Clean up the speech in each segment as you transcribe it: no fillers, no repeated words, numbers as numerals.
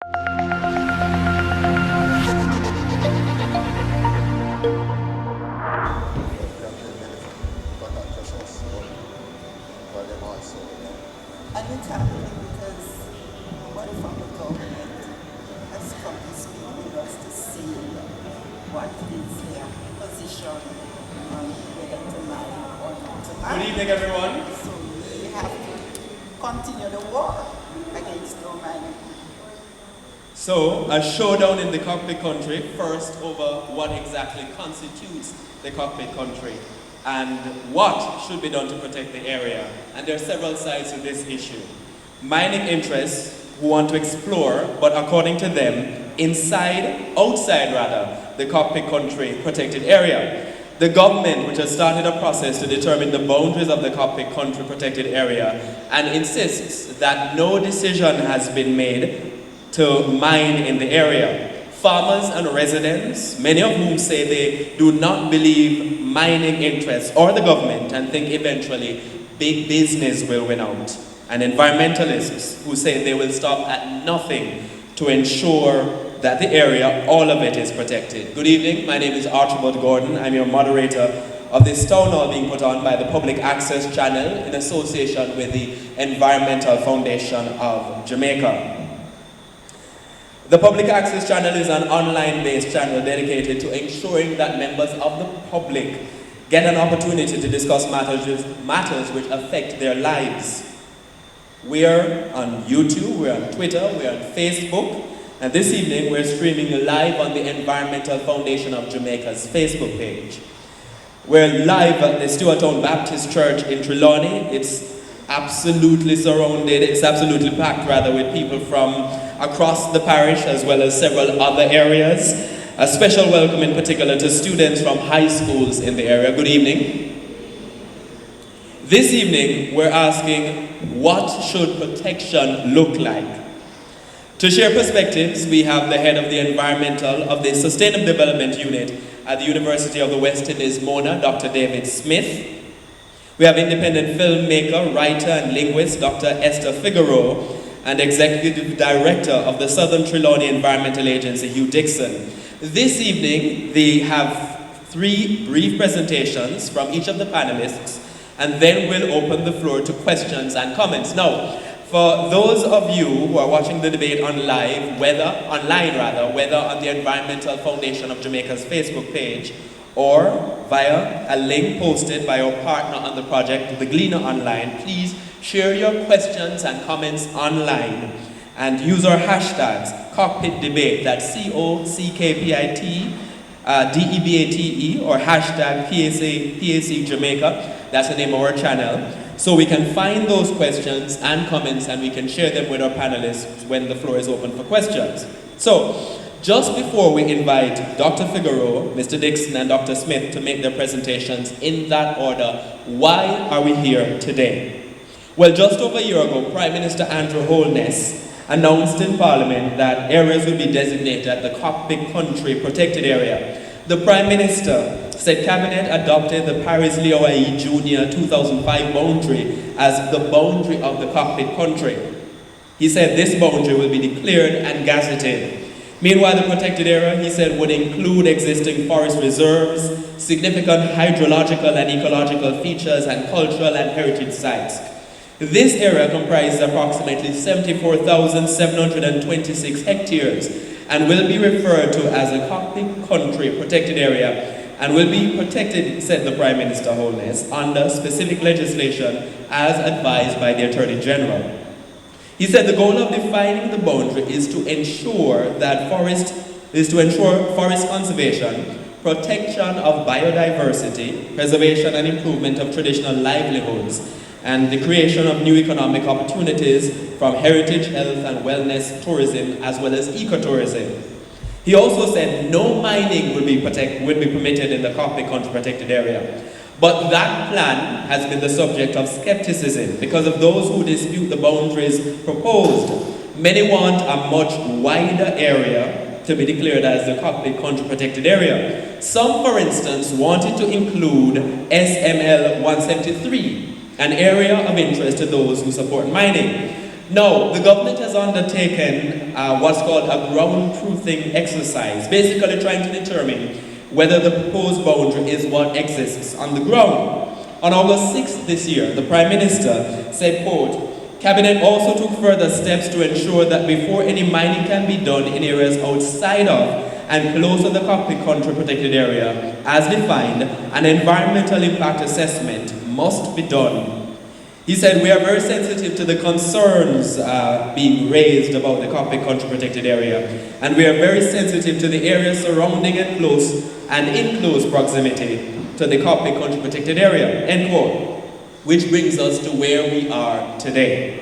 And it's happening because nobody from the government has come to speak with us to see what is their position on whether to mine or not to mine. Good evening, everyone. So we have to continue the war against no mining. So, a showdown in the Cockpit country, first over what exactly constitutes the Cockpit country and what should be done to protect the area. And there are several sides to this issue. Mining interests who want to explore, but according to them, outside rather, the Cockpit country protected area. The government, which has started a process to determine the boundaries of the Cockpit country protected area and insists that no decision has been made to mine in the area. Farmers and residents, many of whom say they do not believe mining interests or the government and think eventually big business will win out. And environmentalists who say they will stop at nothing to ensure that the area, all of it, is protected. Good evening, my name is Archibald Gordon. I'm your moderator of this town hall being put on by the Public Access Channel in association with the Environmental Foundation of Jamaica. The Public Access Channel is an online-based channel dedicated to ensuring that members of the public get an opportunity to discuss matters which affect their lives. We're on YouTube, we're on Twitter, we're on Facebook, and this evening we're streaming live on the Environmental Foundation of Jamaica's Facebook page. We're live at the Stewartown Baptist Church in Trelawney. It's absolutely surrounded, it's absolutely packed rather, with people from across the parish as well as several other areas. A special welcome in particular to students from high schools in the area. Good evening. This evening we're asking, what should protection look like? To share perspectives, we have the head of the Sustainable Development Unit at the University of the West Indies, Mona, Dr. David Smith. We have independent filmmaker, writer, and linguist, Dr. Esther Figueroa, and Executive Director of the Southern Trelawney Environmental Agency, Hugh Dixon. This evening, they have 3 brief presentations from each of the panelists, and then we'll open the floor to questions and comments. Now, for those of you who are watching the debate online, whether on the Environmental Foundation of Jamaica's Facebook page, or via a link posted by our partner on the project, The Gleaner Online, please share your questions and comments online and use our hashtags Cockpit Debate, that's COCKPIT DEBATE, or hashtag PAC Jamaica, that's the name of our channel, so we can find those questions and comments and we can share them with our panelists when the floor is open for questions. So, just before we invite Dr. Figueroa, Mr. Dixon, and Dr. Smith to make their presentations in that order, why are we here today? Well, just over a year ago, Prime Minister Andrew Holness announced in Parliament that areas would be designated as the Cockpit Country Protected Area. The Prime Minister said Cabinet adopted the Paris-Leo Jr. 2005 boundary as the boundary of the Cockpit Country. He said this boundary will be declared and gazetted. Meanwhile, the protected area, he said, would include existing forest reserves, significant hydrological and ecological features, and cultural and heritage sites. This area comprises approximately 74,726 hectares and will be referred to as a Cockpit Country Protected Area and will be protected, said the Prime Minister Holness, under specific legislation as advised by the Attorney General. He said the goal of defining the boundary is to ensure forest conservation, protection of biodiversity, preservation and improvement of traditional livelihoods, and the creation of new economic opportunities from heritage, health and wellness tourism as well as ecotourism. He also said no mining would be permitted in the Cockpit Country Protected Area. But that plan has been the subject of skepticism because of those who dispute the boundaries proposed. Many want a much wider area to be declared as the Cockpit Country Protected Area. Some, for instance, wanted to include SML 173, an area of interest to those who support mining. Now, the government has undertaken what's called a ground-truthing exercise, basically trying to determine whether the proposed boundary is what exists on the ground. On August 6th this year, the Prime Minister said, quote, "Cabinet also took further steps to ensure that before any mining can be done in areas outside of and close to the Cockpit Country Protected Area, as defined, an environmental impact assessment must be done." He said, "We are very sensitive to the concerns being raised about the Cockpit Country Protected Area, and we are very sensitive to the areas surrounding and in close proximity to the Cockpit Country Protected Area," end quote. Which brings us to where we are today.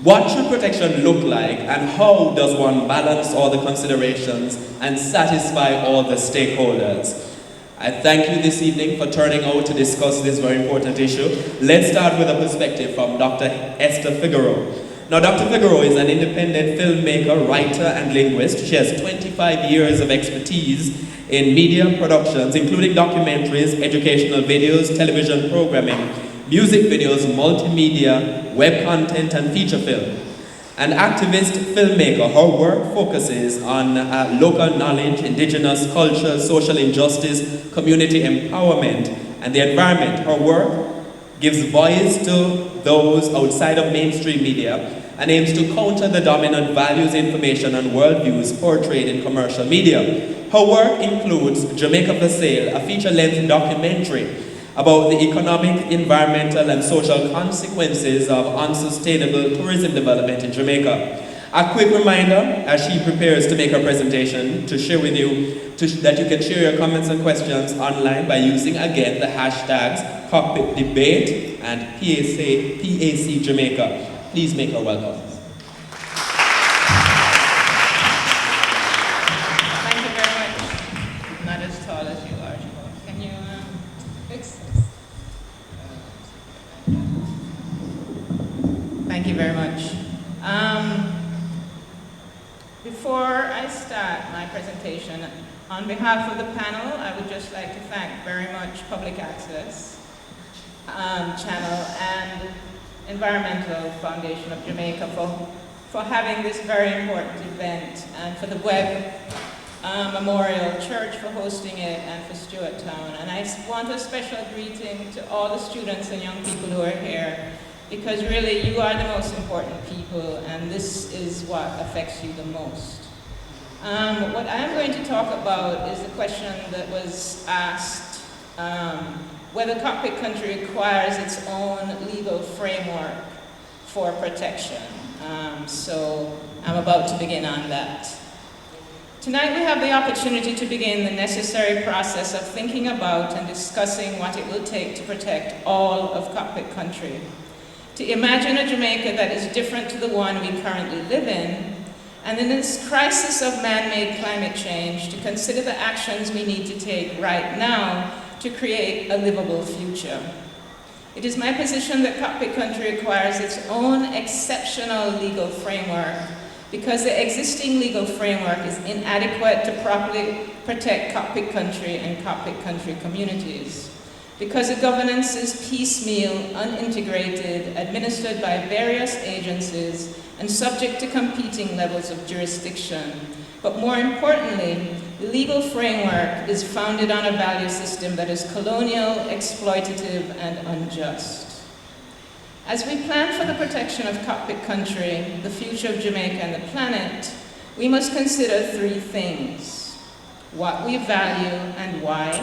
What should protection look like, and how does one balance all the considerations and satisfy all the stakeholders? I thank you this evening for turning out to discuss this very important issue. Let's start with a perspective from Dr. Esther Figueroa. Now, Dr. Figueroa is an independent filmmaker, writer, and linguist. She has 25 years of expertise in media productions, including documentaries, educational videos, television programming, music videos, multimedia, web content, and feature film. An activist filmmaker, her work focuses on local knowledge, indigenous culture, social injustice, community empowerment, and the environment. Her work gives voice to those outside of mainstream media and aims to counter the dominant values, information, and worldviews portrayed in commercial media. Her work includes Jamaica for Sale, a feature-length documentary about the economic, environmental, and social consequences of unsustainable tourism development in Jamaica. A quick reminder, as she prepares to make her presentation, to share with you that you can share your comments and questions online by using, again, the hashtags Cockpit Debate and PAC Jamaica. Please make her welcome. Thank you very much. Not as tall as you are. Can you fix this? Thank you very much. Before I start my presentation, on behalf of the panel, I would just like to thank very much Public Access Channel and Environmental Foundation of Jamaica for having this very important event, and for the Webb Memorial Church for hosting it, and for Stewart Town. And I want a special greeting to all the students and young people who are here, because really you are the most important people, and this is what affects you the most. What I'm going to talk about is the question that was asked, whether Cockpit Country requires its own legal framework for protection. So I'm about to begin on that. Tonight we have the opportunity to begin the necessary process of thinking about and discussing what it will take to protect all of Cockpit Country. To imagine a Jamaica that is different to the one we currently live in, and in this crisis of man-made climate change, to consider the actions we need to take right now to create a livable future. It is my position that Cockpit Country requires its own exceptional legal framework, because the existing legal framework is inadequate to properly protect Cockpit Country and Cockpit Country communities. Because the governance is piecemeal, unintegrated, administered by various agencies, and subject to competing levels of jurisdiction. But more importantly, the legal framework is founded on a value system that is colonial, exploitative, and unjust. As we plan for the protection of Cockpit Country, the future of Jamaica and the planet, we must consider three things: what we value and why,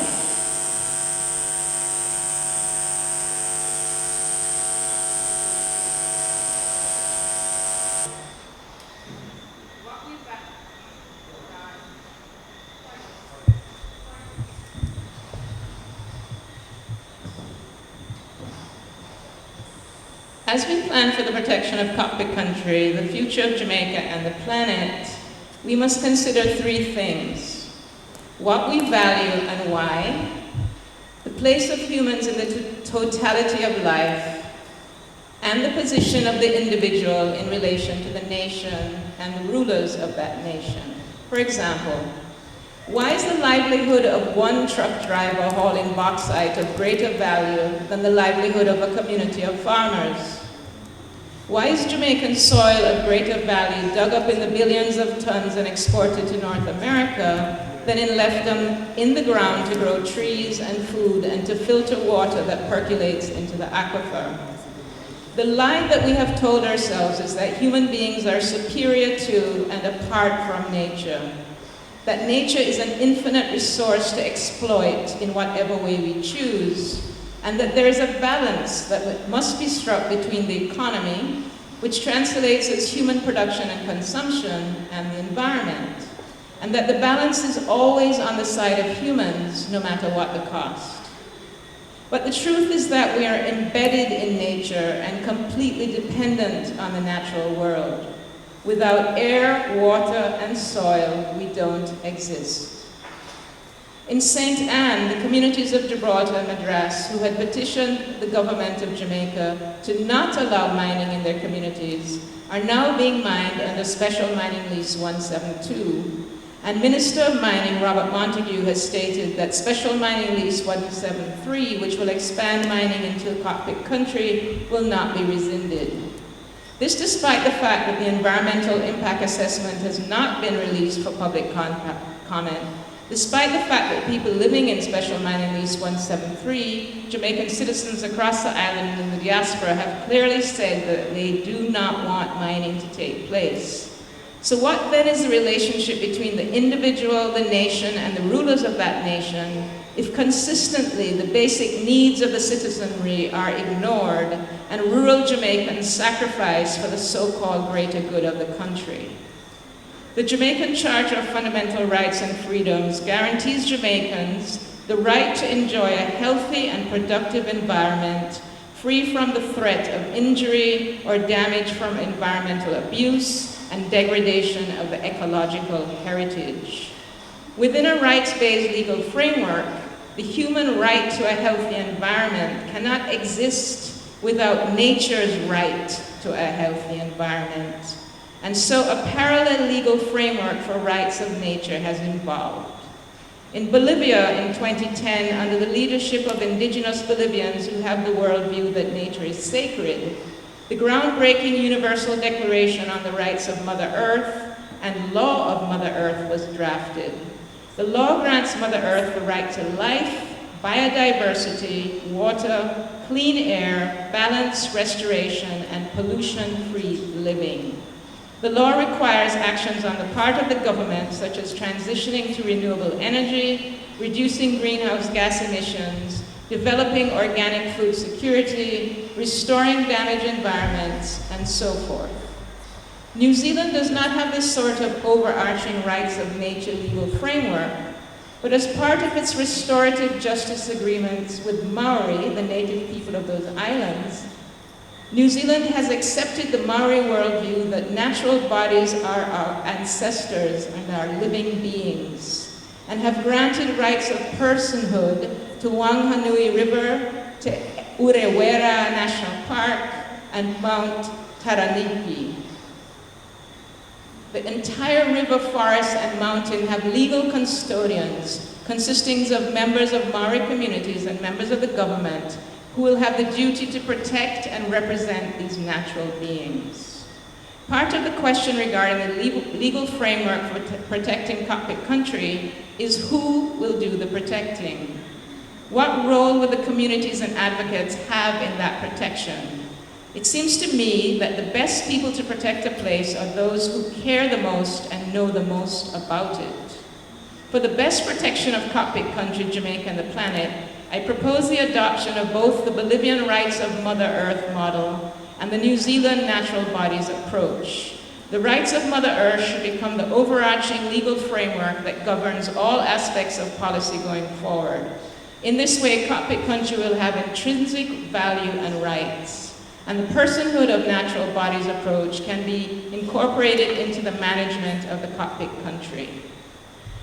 As we plan for the protection of Cockpit Country, the future of Jamaica and the planet, we must consider three things: what we value and why, the place of humans in the totality of life, and the position of the individual in relation to the nation and the rulers of that nation. For example, why is the livelihood of one truck driver hauling bauxite of greater value than the livelihood of a community of farmers? Why is Jamaican soil of greater value dug up in the billions of tons and exported to North America than in left them in the ground to grow trees and food and to filter water that percolates into the aquifer? The lie that we have told ourselves is that human beings are superior to and apart from nature, that nature is an infinite resource to exploit in whatever way we choose, and that there is a balance that must be struck between the economy, which translates as human production and consumption, and the environment, and that the balance is always on the side of humans, no matter what the cost. But the truth is that we are embedded in nature and completely dependent on the natural world. Without air, water, and soil, we don't exist. In St. Anne, the communities of Gibraltar and Madras, who had petitioned the government of Jamaica to not allow mining in their communities, are now being mined under Special Mining Lease 172. And Minister of Mining, Robert Montague, has stated that Special Mining Lease 173, which will expand mining into the Cockpit country, will not be rescinded. This despite the fact that the environmental impact assessment has not been released for public comment, despite the fact that people living in Special Mining Lease 173, Jamaican citizens across the island and in the diaspora, have clearly said that they do not want mining to take place. So what then is the relationship between the individual, the nation, and the rulers of that nation if consistently the basic needs of the citizenry are ignored and rural Jamaicans sacrifice for the so-called greater good of the country? The Jamaican Charter of Fundamental Rights and Freedoms guarantees Jamaicans the right to enjoy a healthy and productive environment free from the threat of injury or damage from environmental abuse and degradation of the ecological heritage. Within a rights-based legal framework, the human right to a healthy environment cannot exist without nature's right to a healthy environment. And so a parallel legal framework for rights of nature has evolved. In Bolivia in 2010, under the leadership of indigenous Bolivians who have the worldview that nature is sacred, the groundbreaking Universal Declaration on the Rights of Mother Earth and Law of Mother Earth was drafted. The law grants Mother Earth the right to life, biodiversity, water, clean air, balanced restoration, and pollution-free living. The law requires actions on the part of the government, such as transitioning to renewable energy, reducing greenhouse gas emissions, developing organic food security, restoring damaged environments, and so forth. New Zealand does not have this sort of overarching rights of nature legal framework, but as part of its restorative justice agreements with Maori, the native people of those islands, New Zealand has accepted the Maori worldview that natural bodies are our ancestors and are living beings, and have granted rights of personhood to Whanganui River, to Urewera National Park, and Mount Taranaki. The entire river, forest, and mountain have legal custodians consisting of members of Maori communities and members of the government who will have the duty to protect and represent these natural beings. Part of the question regarding the legal framework for protecting Cockpit country is who will do the protecting. What role will the communities and advocates have in that protection? It seems to me that the best people to protect a place are those who care the most and know the most about it. For the best protection of Cockpit country, Jamaica, and the planet, I propose the adoption of both the Bolivian Rights of Mother Earth model and the New Zealand Natural Bodies approach. The rights of Mother Earth should become the overarching legal framework that governs all aspects of policy going forward. In this way, Cockpit country will have intrinsic value and rights, and the personhood of natural bodies approach can be incorporated into the management of the Cockpit country.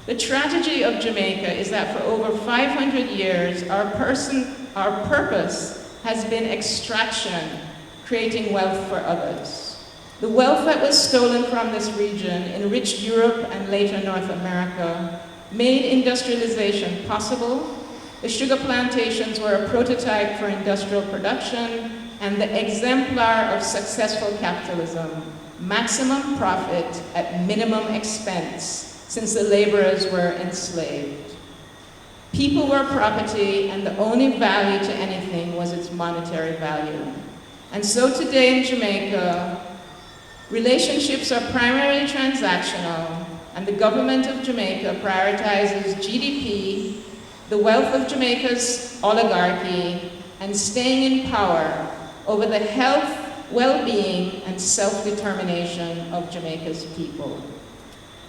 The tragedy of Jamaica is that for over 500 years, our purpose has been extraction, creating wealth for others. The wealth that was stolen from this region enriched Europe and later North America, made industrialization possible. The sugar plantations were a prototype for industrial production, and the exemplar of successful capitalism, maximum profit at minimum expense, since the laborers were enslaved. People were property, and the only value to anything was its monetary value. And so today in Jamaica, relationships are primarily transactional, and the government of Jamaica prioritizes GDP, the wealth of Jamaica's oligarchy, and staying in power over the health, well-being, and self-determination of Jamaica's people.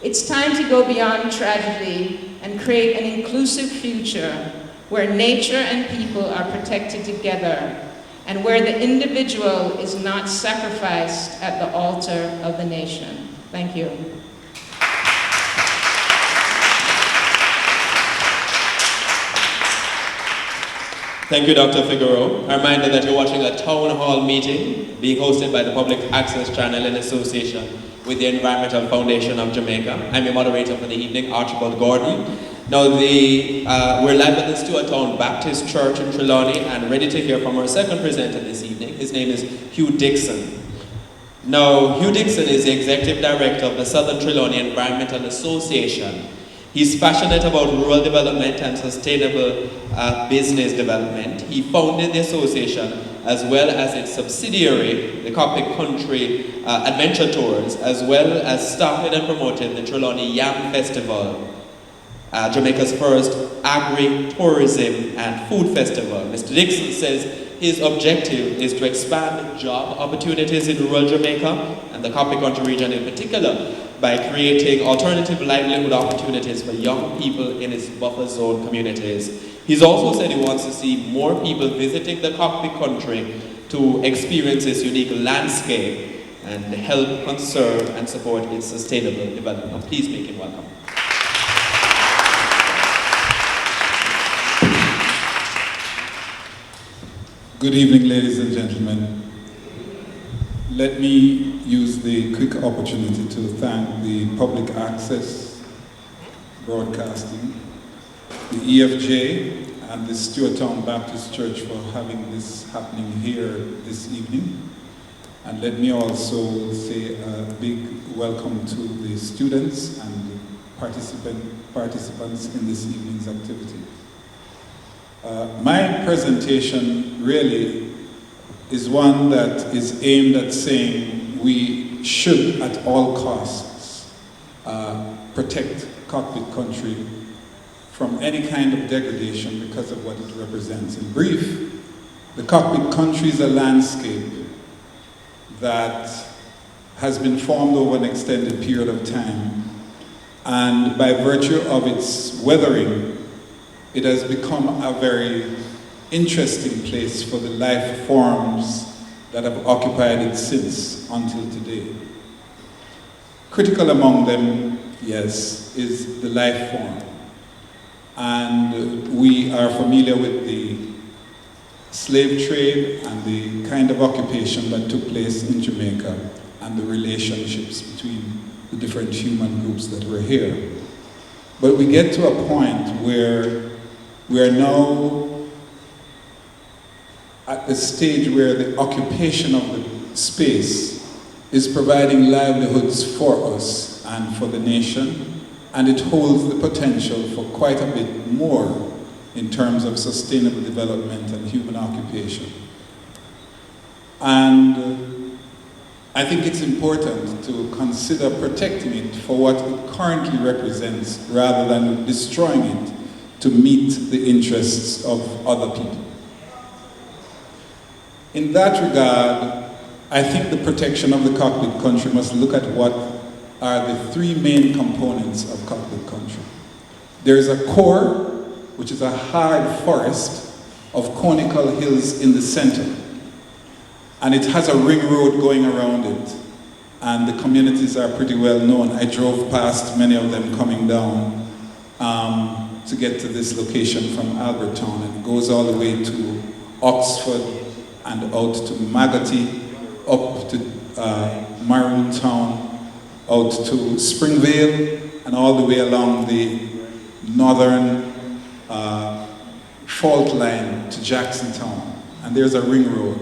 It's time to go beyond tragedy and create an inclusive future where nature and people are protected together, and where the individual is not sacrificed at the altar of the nation. Thank you. Thank you, Dr. Figueroa. A reminder that you're watching a town hall meeting being hosted by the Public Access Channel in association with the Environmental Foundation of Jamaica. I'm your moderator for the evening, Archibald Gordon. Now, we're live at the Stewartown Baptist Church in Trelawney and ready to hear from our second presenter this evening. His name is Hugh Dixon. Now, Hugh Dixon is the Executive Director of the Southern Trelawney Environmental Association. He's passionate about rural development and sustainable business development. He founded the association as well as its subsidiary, the Cockpit Country Adventure Tours, as well as started and promoted the Trelawney Yam Festival, Jamaica's first agri-tourism and food festival. Mr. Dixon says his objective is to expand job opportunities in rural Jamaica and the Cockpit Country region in particular by creating alternative livelihood opportunities for young people in his buffer zone communities. He's also said he wants to see more people visiting the Cockpit Country to experience its unique landscape and help conserve and support its sustainable development. Please make him welcome. Good evening, ladies and gentlemen. Let me use the quick opportunity to thank the Public Access Broadcasting, the EFJ, and the Stewartown Baptist Church for having this happening here this evening. And let me also say a big welcome to the students and participants in this evening's activity. My presentation really is one that is aimed at saying we should at all costs protect Cockpit Country from any kind of degradation because of what it represents. In brief, the Cockpit Country is a landscape that has been formed over an extended period of time, and by virtue of its weathering, it has become a very interesting place for the life forms that have occupied it since until today. Critical among them, yes, is the life form. And we are familiar with the slave trade and the kind of occupation that took place in Jamaica and the relationships between the different human groups that were here. But we get to a point where we are now at the stage where the occupation of the space is providing livelihoods for us and for the nation, and it holds the potential for quite a bit more in terms of sustainable development and human occupation. And I think it's important to consider protecting it for what it currently represents rather than destroying it to meet the interests of other people. In that regard, I think the protection of the Cockpit Country must look at what are the three main components of Cockpit Country. There is a core, which is a hard forest of conical hills in the center. And it has a ring road going around it. And the communities are pretty well known. I drove past many of them coming down to get to this location from Albertown, and it goes all the way to Oxford and out to Magotty, up to Maroon Town, out to Springvale, and all the way along the northern fault line to Jacksontown. And there's a ring road.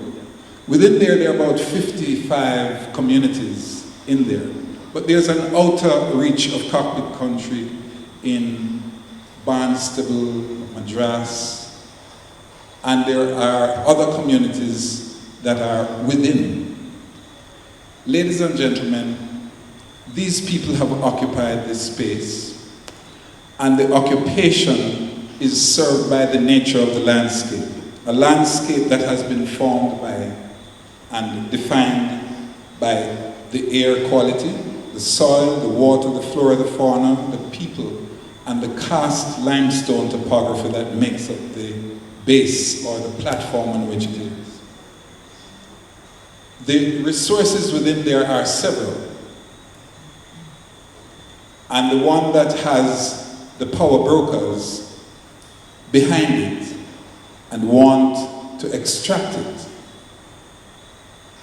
Within there are about 55 communities in there. But there's an outer reach of Cockpit country in Barnstable, Madras, and there are other communities that are within. Ladies and gentlemen, these people have occupied this space, and the occupation is served by the nature of the landscape, a landscape that has been formed by and defined by the air quality, the soil, the water, the flora, the fauna, the people, and the cast limestone topography that makes up the base or the platform on which it is. The resources within there are several. And the one that has the power brokers behind it and want to extract it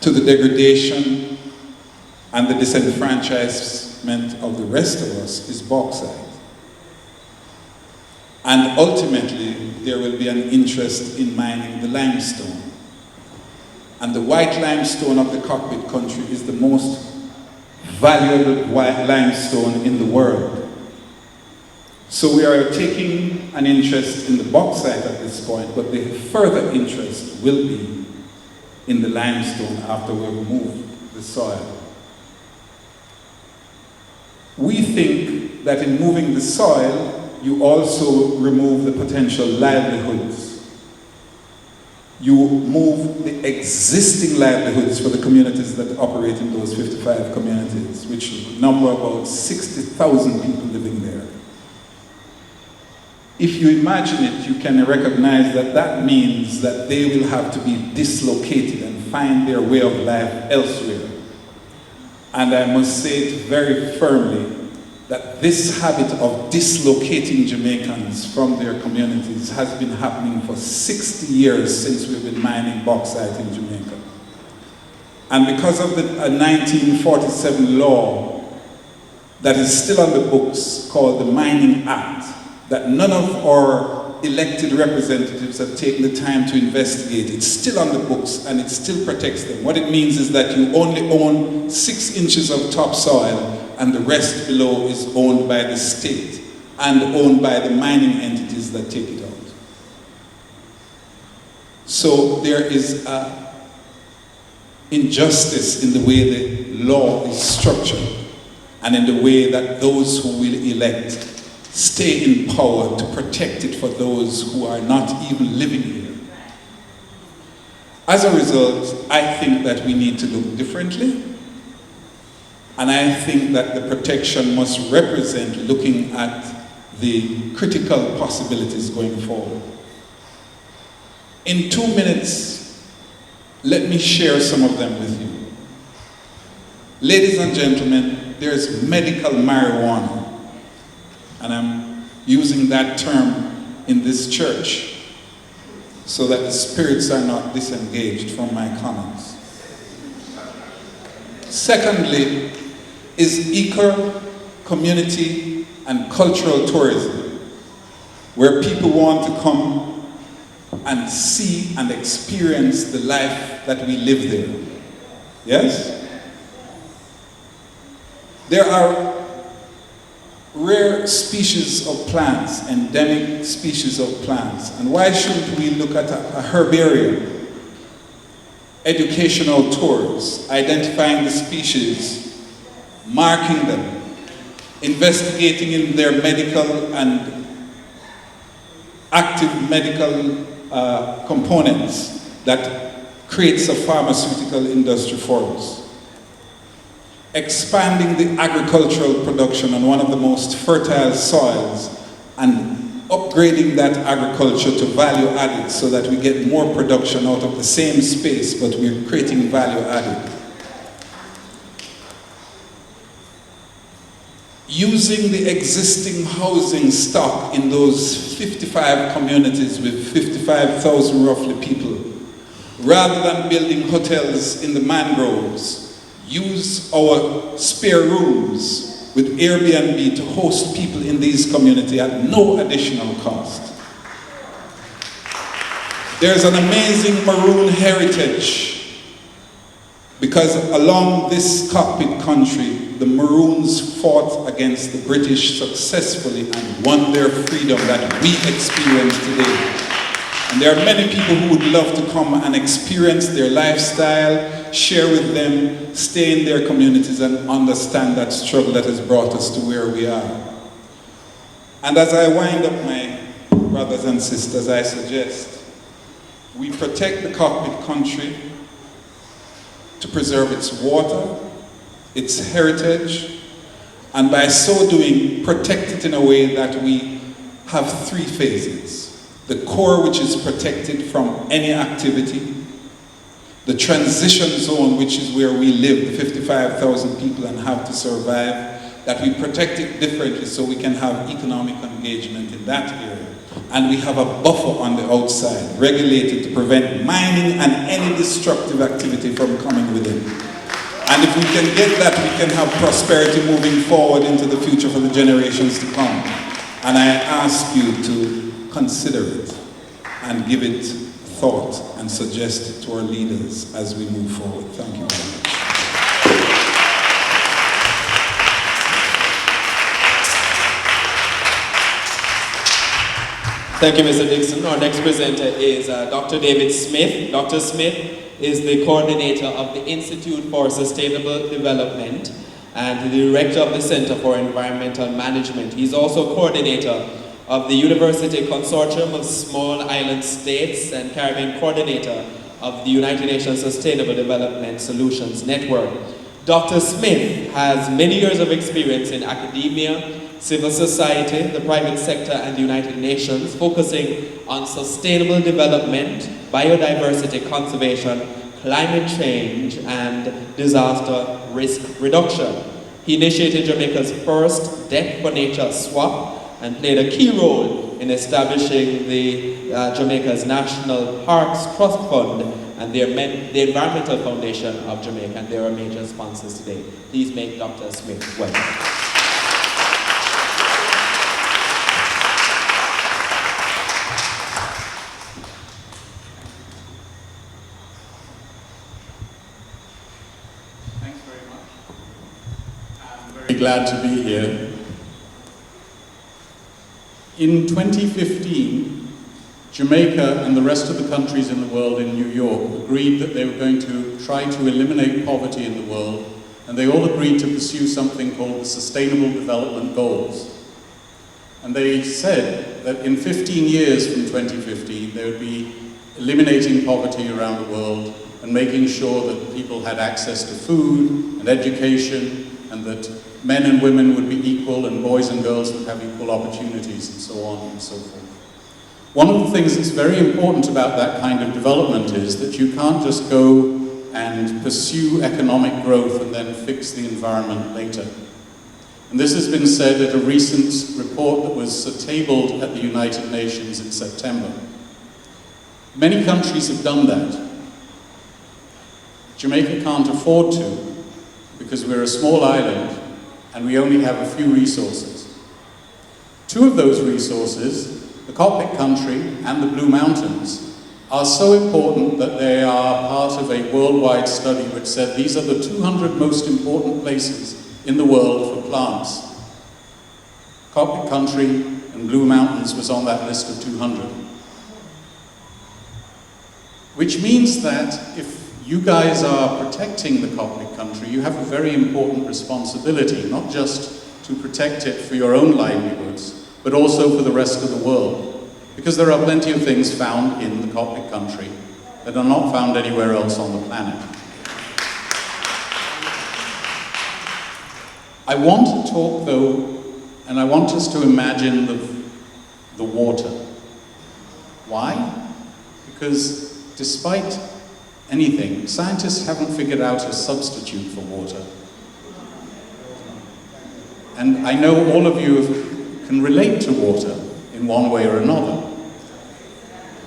to the degradation and the disenfranchisement of the rest of us is bauxite. And ultimately, there will be an interest in mining the limestone. And the white limestone of the Cockpit country is the most valuable white limestone in the world. So we are taking an interest in the bauxite at this point, but the further interest will be in the limestone after we've removed the soil. We think that in moving the soil, you also remove the potential livelihoods. You move the existing livelihoods for the communities that operate in those 55 communities, which number about 60,000 people living there. If you imagine it, you can recognize that that means that they will have to be dislocated and find their way of life elsewhere. And I must say it very firmly that this habit of dislocating Jamaicans from their communities has been happening for 60 years since we've been mining bauxite in Jamaica. And because of the 1947 law that is still on the books called the Mining Act, that none of our elected representatives have taken the time to investigate. It's still on the books and it still protects them. What it means is that you only own 6 inches of topsoil and the rest below is owned by the state and owned by the mining entities that take it out. So there is an injustice in the way the law is structured and in the way that those who will elect stay in power to protect it for those who are not even living here. As a result, I think that we need to look differently. And I think that the protection must represent looking at the critical possibilities going forward. In 2 minutes, let me share some of them with you. Ladies and gentlemen, there's medical marijuana. And I'm using that term in this church so that the spirits are not disengaged from my comments. Secondly, is eco, community, and cultural tourism, where people want to come and see and experience the life that we live there. Yes? There are rare species of plants, endemic species of plants, and why shouldn't we look at a herbarium? Educational tours, identifying the species, marking them, investigating in their medical and active medical components that creates a pharmaceutical industry for us. Expanding the agricultural production on one of the most fertile soils and upgrading that agriculture to value added so that we get more production out of the same space, but we're creating value added. Using the existing housing stock in those 55 communities with 55,000 roughly people, rather than building hotels in the mangroves, use our spare rooms with Airbnb to host people in these communities at no additional cost. There's an amazing maroon heritage Because along this cockpit country, the Maroons fought against the British successfully and won their freedom that we experience today. And there are many people who would love to come and experience their lifestyle, share with them, stay in their communities and understand that struggle that has brought us to where we are. And as I wind up, my brothers and sisters, I suggest we protect the cockpit country to preserve its water, its heritage, and by so doing, protect it in a way that we have three phases. The core, which is protected from any activity. The transition zone, which is where we live, the 55,000 people and have to survive, that we protect it differently so we can have economic engagement in that area. And we have a buffer on the outside, regulated to prevent mining and any destructive activity from coming within. And if we can get that, we can have prosperity moving forward into the future for the generations to come. And I ask you to consider it and give it thought and suggest it to our leaders as we move forward. Thank you very much. Thank you, Mr. Dixon. Our next presenter is Dr. David Smith. Dr. Smith is the coordinator of the Institute for Sustainable Development and the director of the Center for Environmental Management. He's also coordinator of the University Consortium of Small Island States and Caribbean coordinator of the United Nations Sustainable Development Solutions Network. Dr. Smith has many years of experience in academia, civil society, the private sector, and the United Nations, focusing on sustainable development, biodiversity conservation, climate change, and disaster risk reduction. He initiated Jamaica's first Debt for Nature swap and played a key role in establishing the Jamaica's National Parks Trust Fund and the Environmental Foundation of Jamaica, and they are major sponsors today. Please make Dr. Smith welcome. Glad to be here. In 2015, Jamaica and the rest of the countries in the world in New York agreed that they were going to try to eliminate poverty in the world, and they all agreed to pursue something called the Sustainable Development Goals. And they said that in 15 years from 2015, they would be eliminating poverty around the world and making sure that people had access to food and education, and that men and women would be equal and boys and girls would have equal opportunities and so on and so forth. One of the things that's very important about that kind of development is that you can't just go and pursue economic growth and then fix the environment later. And this has been said at a recent report that was tabled at the United Nations in September. Many countries have done that. Jamaica can't afford to, because we're a small island and we only have a few resources. Two of those resources, the Cockpit country and the Blue Mountains, are so important that they are part of a worldwide study which said these are the 200 most important places in the world for plants. Cockpit country and Blue Mountains was on that list of 200. Which means that if you guys are protecting the Cockpit country, you have a very important responsibility, not just to protect it for your own livelihoods, but also for the rest of the world. Because there are plenty of things found in the Cockpit country that are not found anywhere else on the planet. I want to talk, though, and I want us to imagine the water. Why? Because despite anything, scientists haven't figured out a substitute for water. And I know all of you can relate to water in one way or another.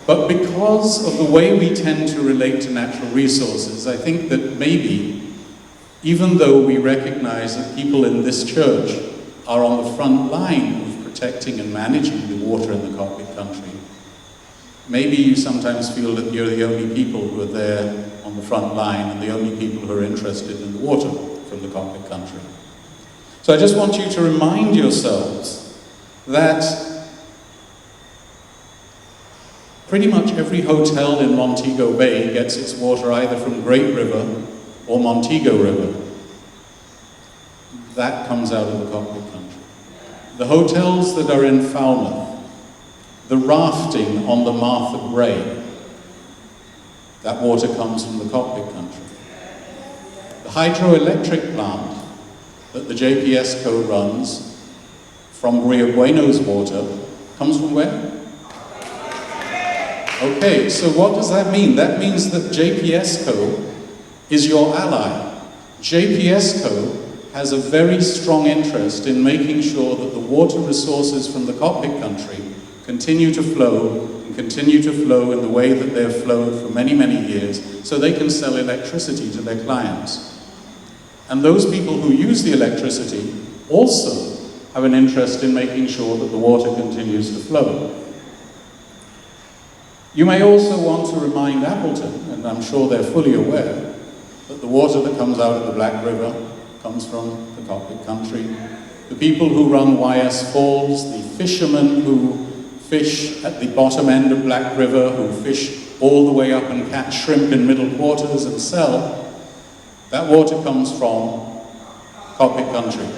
But because of the way we tend to relate to natural resources, I think that maybe, even though we recognize that people in this church are on the front line of protecting and managing the water in the Cockpit country, maybe you sometimes feel that you're the only people who are there on on the front line and the only people who are interested in the water from the cockpit country. So I just want you to remind yourselves that pretty much every hotel in Montego Bay gets its water either from Great River or Montego River. That comes out of the cockpit country. The hotels that are in Falmouth, the rafting on the Martha Brae, that water comes from the cockpit country. The hydroelectric plant that the JPSCO runs from Rio Bueno's water comes from where? Okay, so what does that mean? That means that JPSCO is your ally. JPSCO has a very strong interest in making sure that the water resources from the cockpit country continue to flow and continue to flow in the way that they have flowed for many, many years, so they can sell electricity to their clients. And those people who use the electricity also have an interest in making sure that the water continues to flow. You may also want to remind Appleton, and I'm sure they're fully aware, that the water that comes out of the Black River comes from the cockpit country. The people who run YS Falls, the fishermen who fish at the bottom end of Black River, who fish all the way up and catch shrimp in middle quarters and sell, that water comes from cockpit country.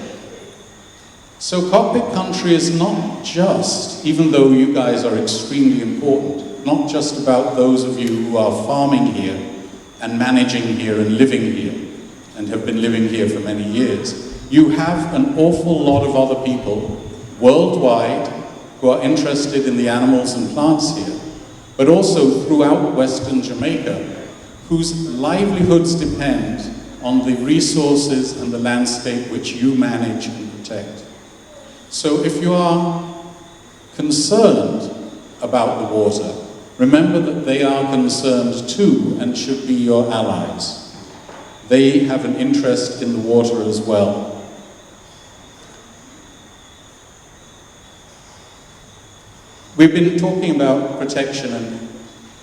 So cockpit country is not just, even though you guys are extremely important, not just about those of you who are farming here and managing here and living here and have been living here for many years. You have an awful lot of other people worldwide who are interested in the animals and plants here, but also throughout Western Jamaica, whose livelihoods depend on the resources and the landscape which you manage and protect. So if you are concerned about the water, remember that they are concerned too and should be your allies. They have an interest in the water as well. We've been talking about protection and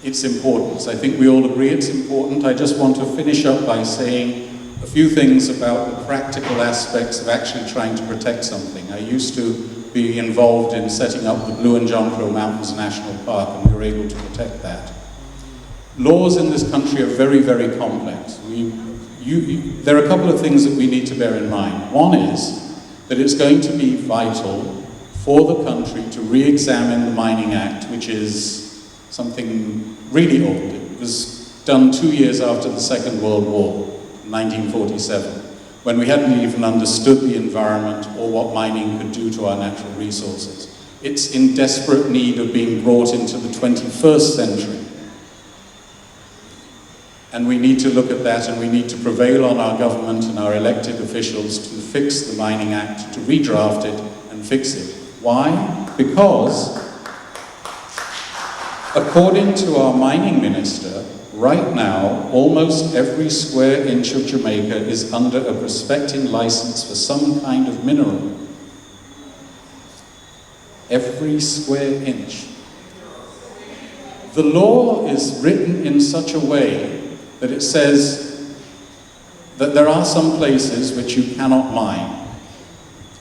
its importance. I think we all agree it's important. I just want to finish up by saying a few things about the practical aspects of actually trying to protect something. I used to be involved in setting up the Blue and John Crow Mountains National Park, and we were able to protect that. Laws in this country are very, very complex. There are a couple of things that we need to bear in mind. One is that it's going to be vital for the country to re-examine the Mining Act, which is something really old. It was done 2 years after the Second World War, 1947, when we hadn't even understood the environment or what mining could do to our natural resources. It's in desperate need of being brought into the 21st century. And we need to look at that, and we need to prevail on our government and our elected officials to fix the Mining Act, to redraft it and fix it. Why? Because, according to our mining minister, right now, almost every square inch of Jamaica is under a prospecting license for some kind of mineral. Every square inch. The law is written in such a way that it says that there are some places which you cannot mine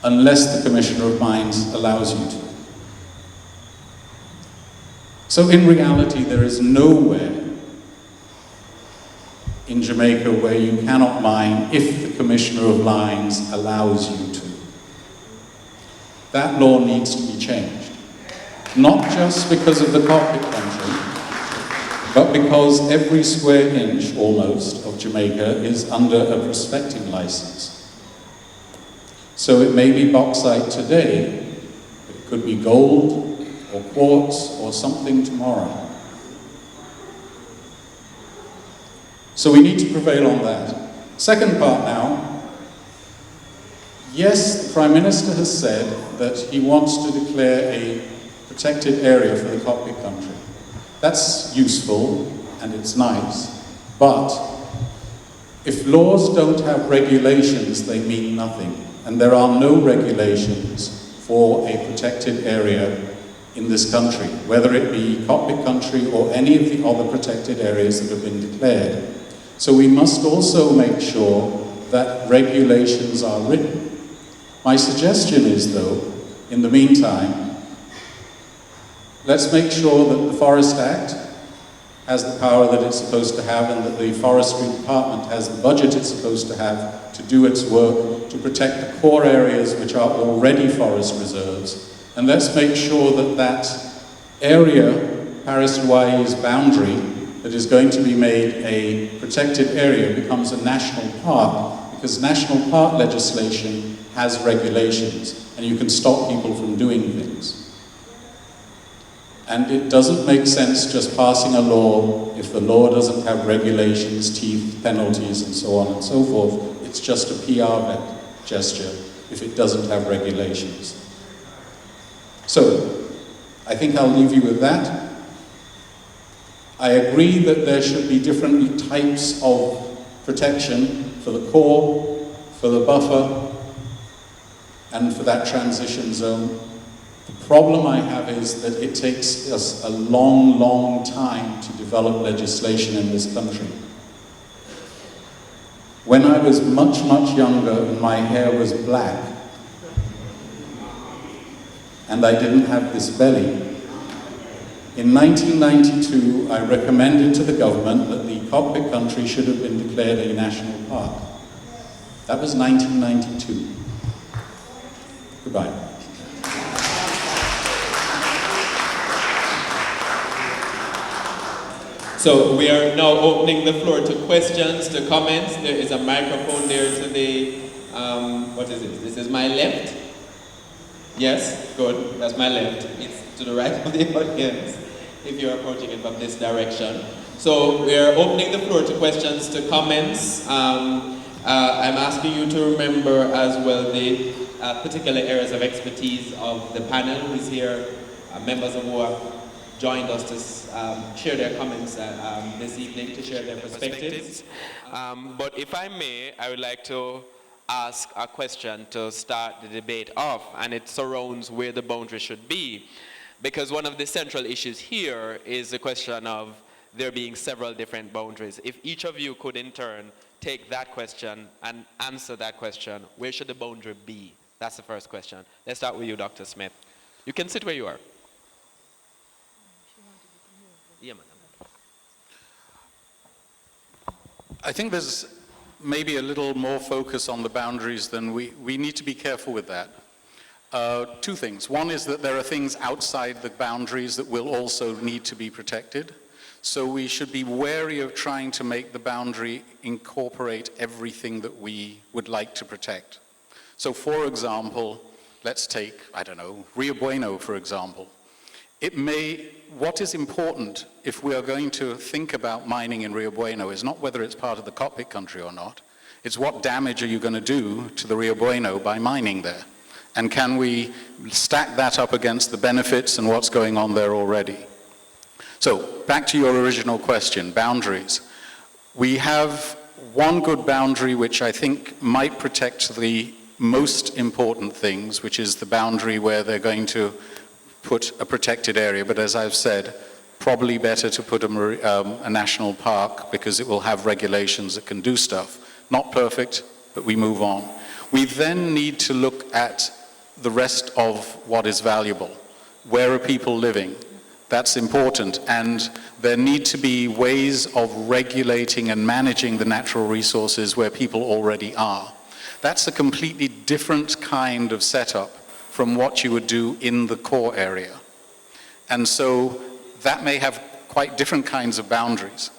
unless the Commissioner of Mines allows you to. So in reality, there is nowhere in Jamaica where you cannot mine if the Commissioner of Mines allows you to. That law needs to be changed. Not just because of the cockpit country, but because every square inch, almost, of Jamaica is under a prospecting license. So it may be bauxite today, but it could be gold, or quartz, or something tomorrow. So we need to prevail on that. Second part now. Yes, the Prime Minister has said that he wants to declare a protected area for the cockpit country. That's useful and it's nice, but if laws don't have regulations, they mean nothing. And there are no regulations for a protected area in this country, whether it be cockpit country or any of the other protected areas that have been declared. So we must also make sure that regulations are written. My suggestion is, though, in the meantime, let's make sure that the Forest Act has the power that it's supposed to have and that the Forestry Department has the budget it's supposed to have to do its work to protect the core areas which are already forest reserves. And let's make sure that that area, Paris-Hawaï's boundary, that is going to be made a protected area becomes a national park, because national park legislation has regulations and you can stop people from doing things. And it doesn't make sense just passing a law if the law doesn't have regulations, teeth, penalties, and so on and so forth. It's just a PR gesture if it doesn't have regulations. So, I think I'll leave you with that. I agree that there should be different types of protection for the core, for the buffer, and for that transition zone. The problem I have is that it takes us a long, long time to develop legislation in this country. When I was much, much younger and my hair was black, and I didn't have this belly, in 1992 I recommended to the government that the Cockpit country should have been declared a national park. That was 1992. Goodbye. So we are now opening the floor to questions, to comments. There is a microphone there to the, what is it? This is my left? Yes, good, that's my left. It's to the right of the audience, if you're approaching it from this direction. So we are opening the floor to questions, to comments. I'm asking you to remember as well the particular areas of expertise of the panel who is here, members of who have joined us to share their comments this evening, to share their perspectives. But if I may, I would like to ask a question to start the debate off, and it surrounds where the boundary should be. Because one of the central issues here is the question of there being several different boundaries. If each of you could in turn take that question and answer that question, where should the boundary be? That's the first question. Let's start with you, Dr. Smith. You can sit where you are. Yeah, madam. I think there's maybe a little more focus on the boundaries than we need to be careful with that. Two things. One is that there are things outside the boundaries that will also need to be protected. So we should be wary of trying to make the boundary incorporate everything that we would like to protect. So for example, let's take, I don't know, Rio Bueno, for example. What is important if we are going to think about mining in Rio Bueno is not whether it's part of the Cockpit country or not. It's what damage are you going to do to the Rio Bueno by mining there? And can we stack that up against the benefits and what's going on there already? So, back to your original question, boundaries. We have one good boundary which I think might protect the most important things, which is the boundary where they're going to put a protected area, but as I've said, probably better to put a national park because it will have regulations that can do stuff. Not perfect, but we move on. We then need to look at the rest of what is valuable. Where are people living? That's important, and there need to be ways of regulating and managing the natural resources where people already are. That's a completely different kind of setup from what you would do in the core area. And so that may have quite different kinds of boundaries.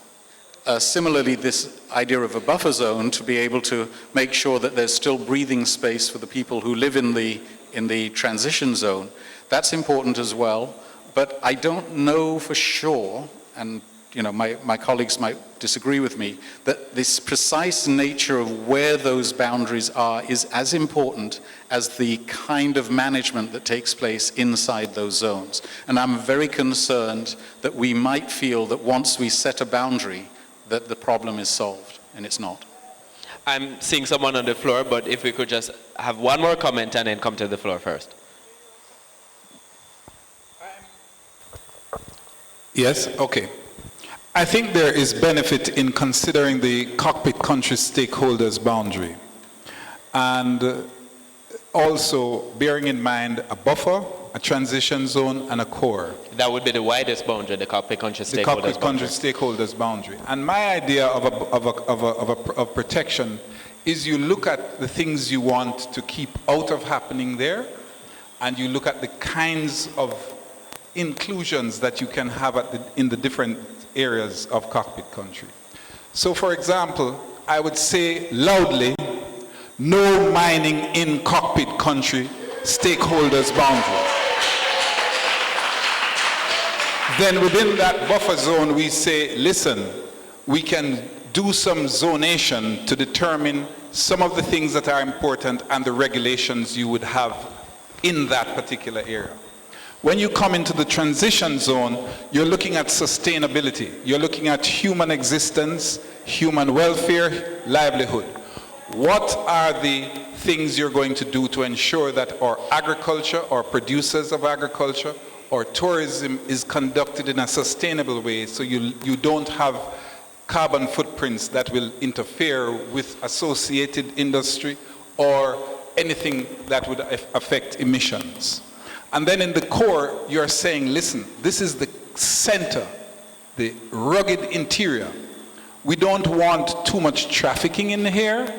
Similarly, this idea of a buffer zone to be able to make sure that there's still breathing space for the people who live in the transition zone, that's important as well. But I don't know for sure, and my colleagues might disagree with me, that this precise nature of where those boundaries are is as important as the kind of management that takes place inside those zones. And I'm very concerned that we might feel that once we set a boundary, that the problem is solved, and it's not. I'm seeing someone on the floor, but if we could just have one more comment and then come to the floor first. Yes, okay. I think there is benefit in considering the cockpit country stakeholders boundary and also bearing in mind a buffer, a transition zone, and a core. That would be the widest boundary, the cockpit country The stakeholders cockpit country boundary. stakeholders boundary. And my idea of protection is you look at the things you want to keep out of happening there, and you look at the kinds of inclusions that you can have in the different areas of cockpit country. So for example, I would say loudly, no mining in cockpit country stakeholders boundary. Then within that buffer zone, we say, listen, we can do some zonation to determine some of the things that are important and the regulations you would have in that particular area. When you come into the transition zone, you're looking at sustainability. You're looking at human existence, human welfare, livelihood. What are the things you're going to do to ensure that our agriculture, our producers of agriculture, or tourism is conducted in a sustainable way so you don't have carbon footprints that will interfere with associated industry or anything that would affect emissions. And then in the core, you're saying, listen, this is the center, the rugged interior. We don't want too much trafficking in here.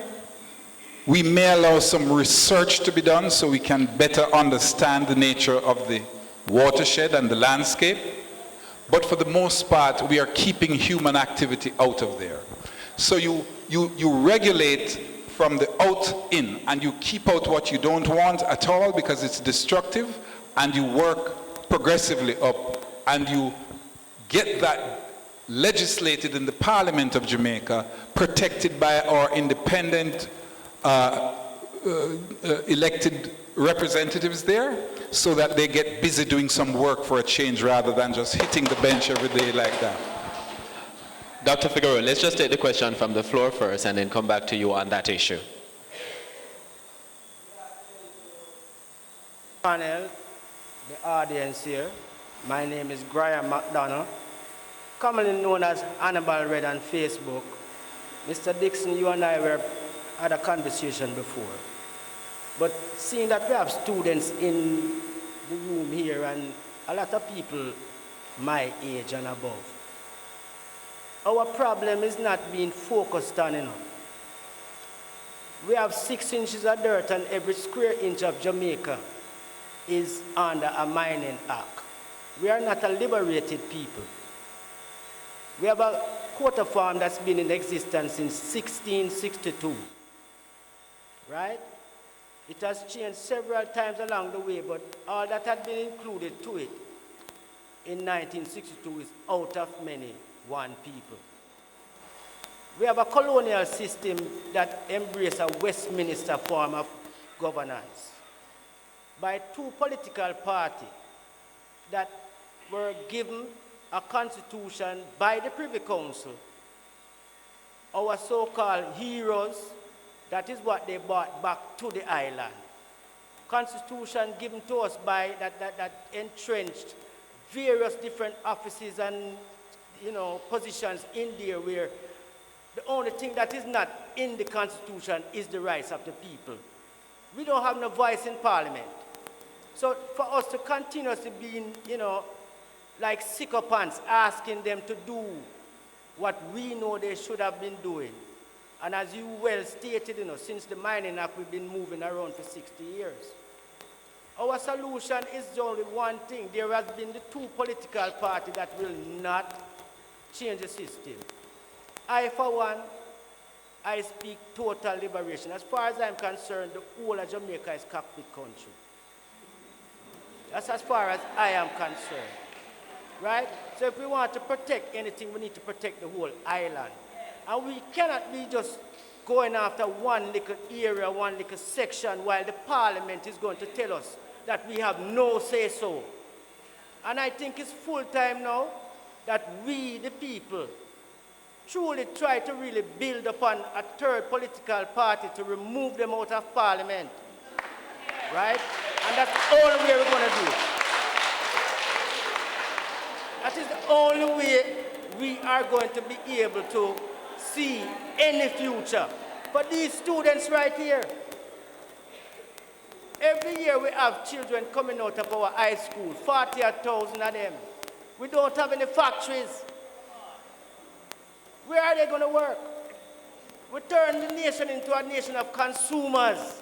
We may allow some research to be done so we can better understand the nature of the watershed and the landscape. But for the most part, we are keeping human activity out of there. So you regulate from the out in, and you keep out what you don't want at all because it's destructive, and you work progressively up, and you get that legislated in the Parliament of Jamaica, protected by our independent elected representatives there, so that they get busy doing some work for a change rather than just hitting the bench every day like that. Dr. Figueroa, let's just take the question from the floor first and then come back to you on that issue. Panel, the audience here, my name is Graham McDonough, commonly known as Hannibal Red on Facebook. Mr. Dixon, you and I had a conversation before. But seeing that we have students in the room here and a lot of people my age and above, our problem is not being focused on enough. We have 6 inches of dirt and every square inch of Jamaica is under a mining act. We are not a liberated people. We have a quota farm that's been in existence since 1662, right? It has changed several times along the way, but all that had been included to it in 1962 is out of many, one people. We have a colonial system that embraces a Westminster form of governance by 2 political parties that were given a constitution by the Privy Council. Our so-called heroes, that is what they brought back to the island. Constitution given to us by that entrenched various different offices and positions in there where the only thing that is not in the Constitution is the rights of the people. We don't have no voice in Parliament. So for us to continuously be, like sycophants, asking them to do what we know they should have been doing. And as you well stated, since the Mining Act, we've been moving around for 60 years. Our solution is only one thing. There has been the 2 political parties that will not change the system. I, for one, I speak total liberation. As far as I'm concerned, the whole of Jamaica is cockpit country. That's as far as I am concerned, right? So if we want to protect anything, we need to protect the whole island. And we cannot be just going after one little area, one little section, while the Parliament is going to tell us that we have no say-so. And I think it's full time now that we, the people, truly try to really build upon a 3rd political party to remove them out of Parliament, right? And that's the only way we're going to do it. That is the only way we are going to be able to see any future. For these students right here, every year we have children coming out of our high school, 40,000 of them. We don't have any factories. Where are they going to work? We turn the nation into a nation of consumers,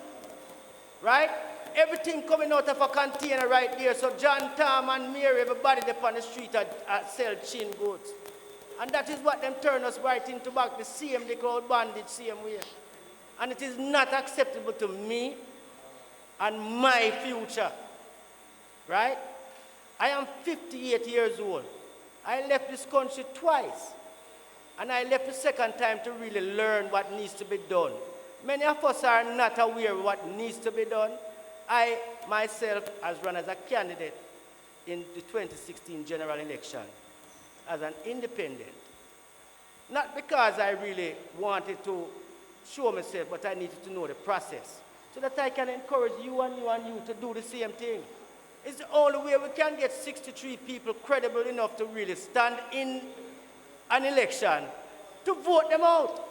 right? Everything coming out of a container right there. So John, Tom, and Mary, everybody up on the street sell chin goods. And that is what them turn us right into back, the same, they call bandage, same way. And it is not acceptable to me and my future, right? I am 58 years old. I left this country twice. And I left the second time to really learn what needs to be done. Many of us are not aware of what needs to be done. I, myself, has run as a candidate in the 2016 general election as an independent. Not because I really wanted to show myself, but I needed to know the process so that I can encourage you and you to do the same thing. It's the only way we can get 63 people credible enough to really stand in an election to vote them out.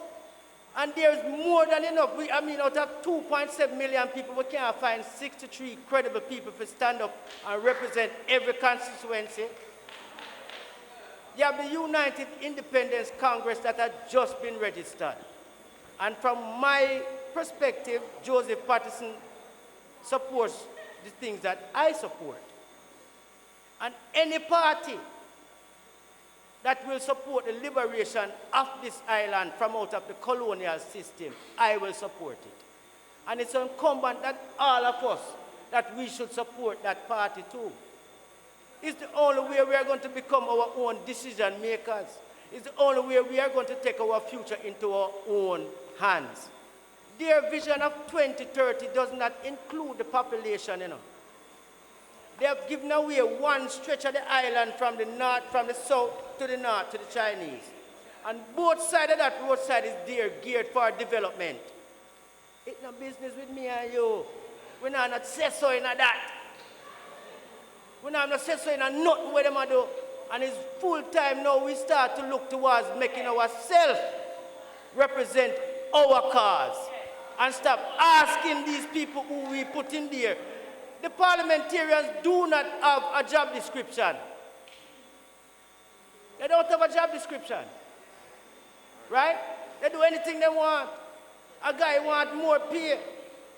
And there's more than enough. Out of 2.7 million people, we can't find 63 credible people to stand up and represent every constituency. You have the United Independence Congress that has just been registered. And from my perspective, Joseph Patterson supports the things that I support. And any party that will support the liberation of this island from out of the colonial system, I will support it. And it's incumbent that all of us, that we should support that party too. It's the only way we are going to become our own decision makers. It's the only way we are going to take our future into our own hands. Their vision of 2030 does not include the population, They have given away one stretch of the island from the north, from the south to the north to the Chinese. And both sides of that roadside is there geared for development. It's no business with me and you. We're not say so in that. We're not say so in nothing with them do. And it's full time now we start to look towards making ourselves represent our cause. And stop asking these people who we put in there. The parliamentarians do not have a job description. They don't have a job description. Right? They do anything they want. A guy wants more pay.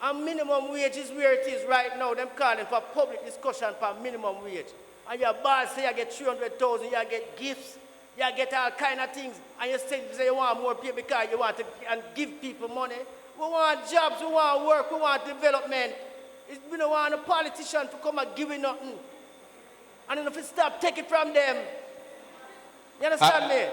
And minimum wage is where it is right now. Them calling for public discussion for minimum wage. And your boss say you get 300,000, you get gifts, you get all kind of things. And you say you want more pay because you want to and give people money. We want jobs, we want work, we want development. We don't want a politician to come and give you nothing. And then if you stop, take it from them. You understand me?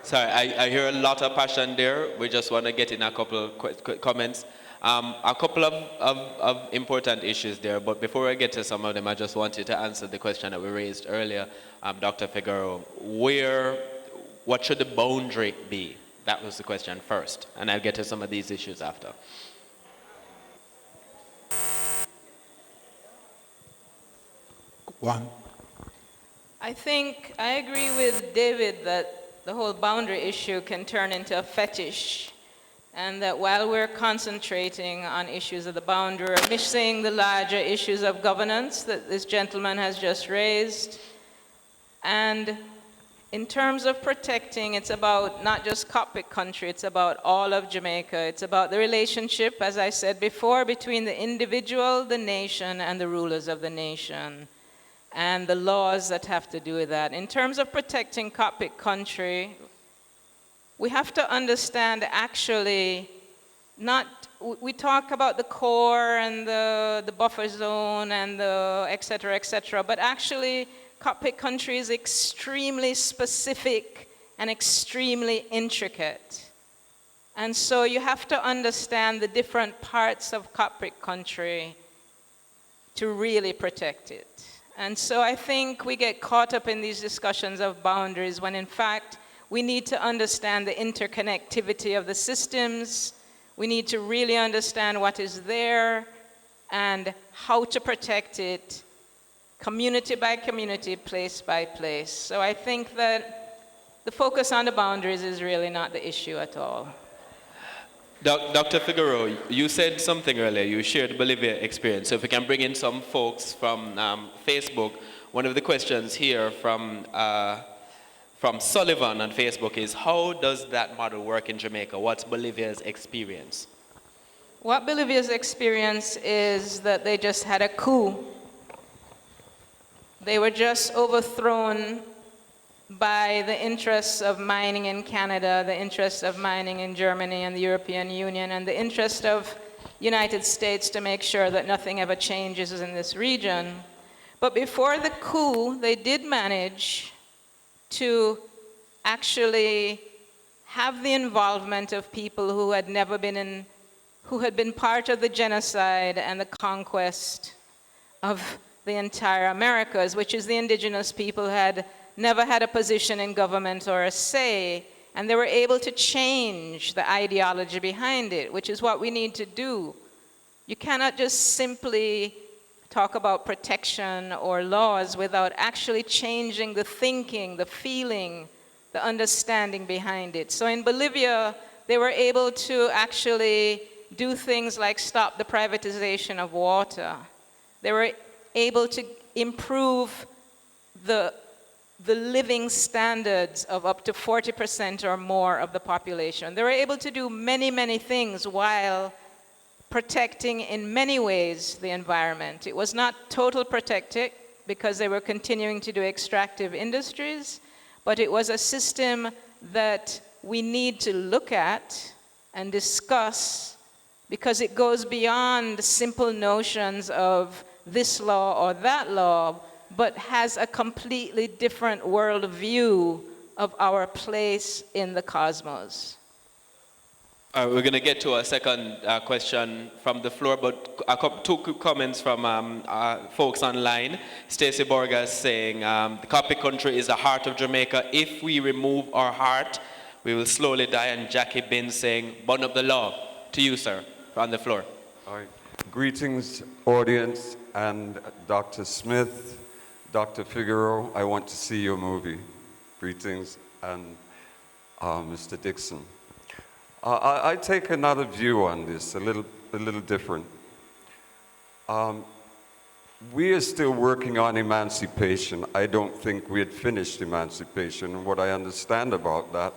Sorry, I hear a lot of passion there. We just want to get in a couple of quick comments. A couple of important issues there, but before I get to some of them, I just wanted to answer the question that we raised earlier, Dr. Figueroa. What should the boundary be? That was the question first, and I'll get to some of these issues after. One. I think I agree with David that the whole boundary issue can turn into a fetish, and that while we're concentrating on issues of the boundary, we're missing the larger issues of governance that this gentleman has just raised. And in terms of protecting, it's about not just Cockpit country, it's about all of Jamaica. It's about the relationship, as I said before, between the individual, the nation, and the rulers of the nation, and the laws that have to do with that. In terms of protecting Cockpit country, we have to understand actually we talk about the core and the buffer zone and the et cetera, but actually Cockpit country is extremely specific and extremely intricate. And so you have to understand the different parts of Cockpit country to really protect it. And so I think we get caught up in these discussions of boundaries when in fact we need to understand the interconnectivity of the systems. We need to really understand what is there and how to protect it, community by community, place by place. So I think that the focus on the boundaries is really not the issue at all. Dr. Figueroa, you said something earlier. You shared Bolivia experience. So if we can bring in some folks from Facebook, one of the questions here from Sullivan on Facebook is, how does that model work in Jamaica? What's Bolivia's experience? What Bolivia's experience is that they just had a coup. They were just overthrown by the interests of mining in Canada, the interests of mining in Germany and the European Union, and the interest of United States to make sure that nothing ever changes in this region. But before the coup, they did manage to actually have the involvement of people who had never been who had been part of the genocide and the conquest of the entire Americas, which is the indigenous people had never had a position in government or a say, and they were able to change the ideology behind it, which is what we need to do. You cannot just simply talk about protection or laws without actually changing the thinking, the feeling, the understanding behind it. So in Bolivia, they were able to actually do things like stop the privatization of water. They were able to improve the living standards of up to 40% or more of the population. They were able to do many, many things while protecting in many ways the environment. It was not total protected because they were continuing to do extractive industries, but it was a system that we need to look at and discuss because it goes beyond simple notions of this law or that law, but has a completely different worldview of our place in the cosmos. We're going to get to a second question from the floor, but two quick comments from folks online. Stacey Borgas saying, the Cockpit country is the heart of Jamaica. If we remove our heart, we will slowly die. And Jackie Bin saying, burn up the law. To you, sir, on the floor. All right. Greetings, audience, and Dr. Smith, Dr. Figueroa. I want to see your movie. Greetings, and Mr. Dixon. I take another view on this, a little different. We are still working on emancipation. I don't think we had finished emancipation. And what I understand about that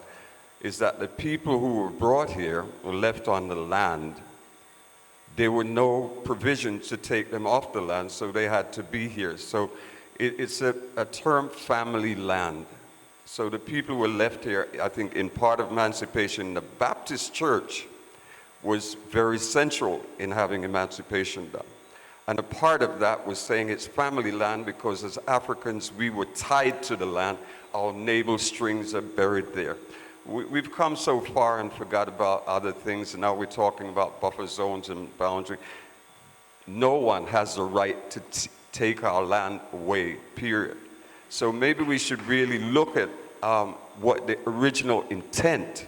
is that the people who were brought here were left on the land. There were no provisions to take them off the land, so they had to be here. So it's a term, family land. So the people who were left here, I think in part of emancipation, the Baptist church was very central in having emancipation done. And a part of that was saying it's family land because as Africans, we were tied to the land. Our navel strings are buried there. We've come so far and forgot about other things, and now we're talking about buffer zones and boundary. No one has the right to take our land away, period. So maybe we should really look at what the original intent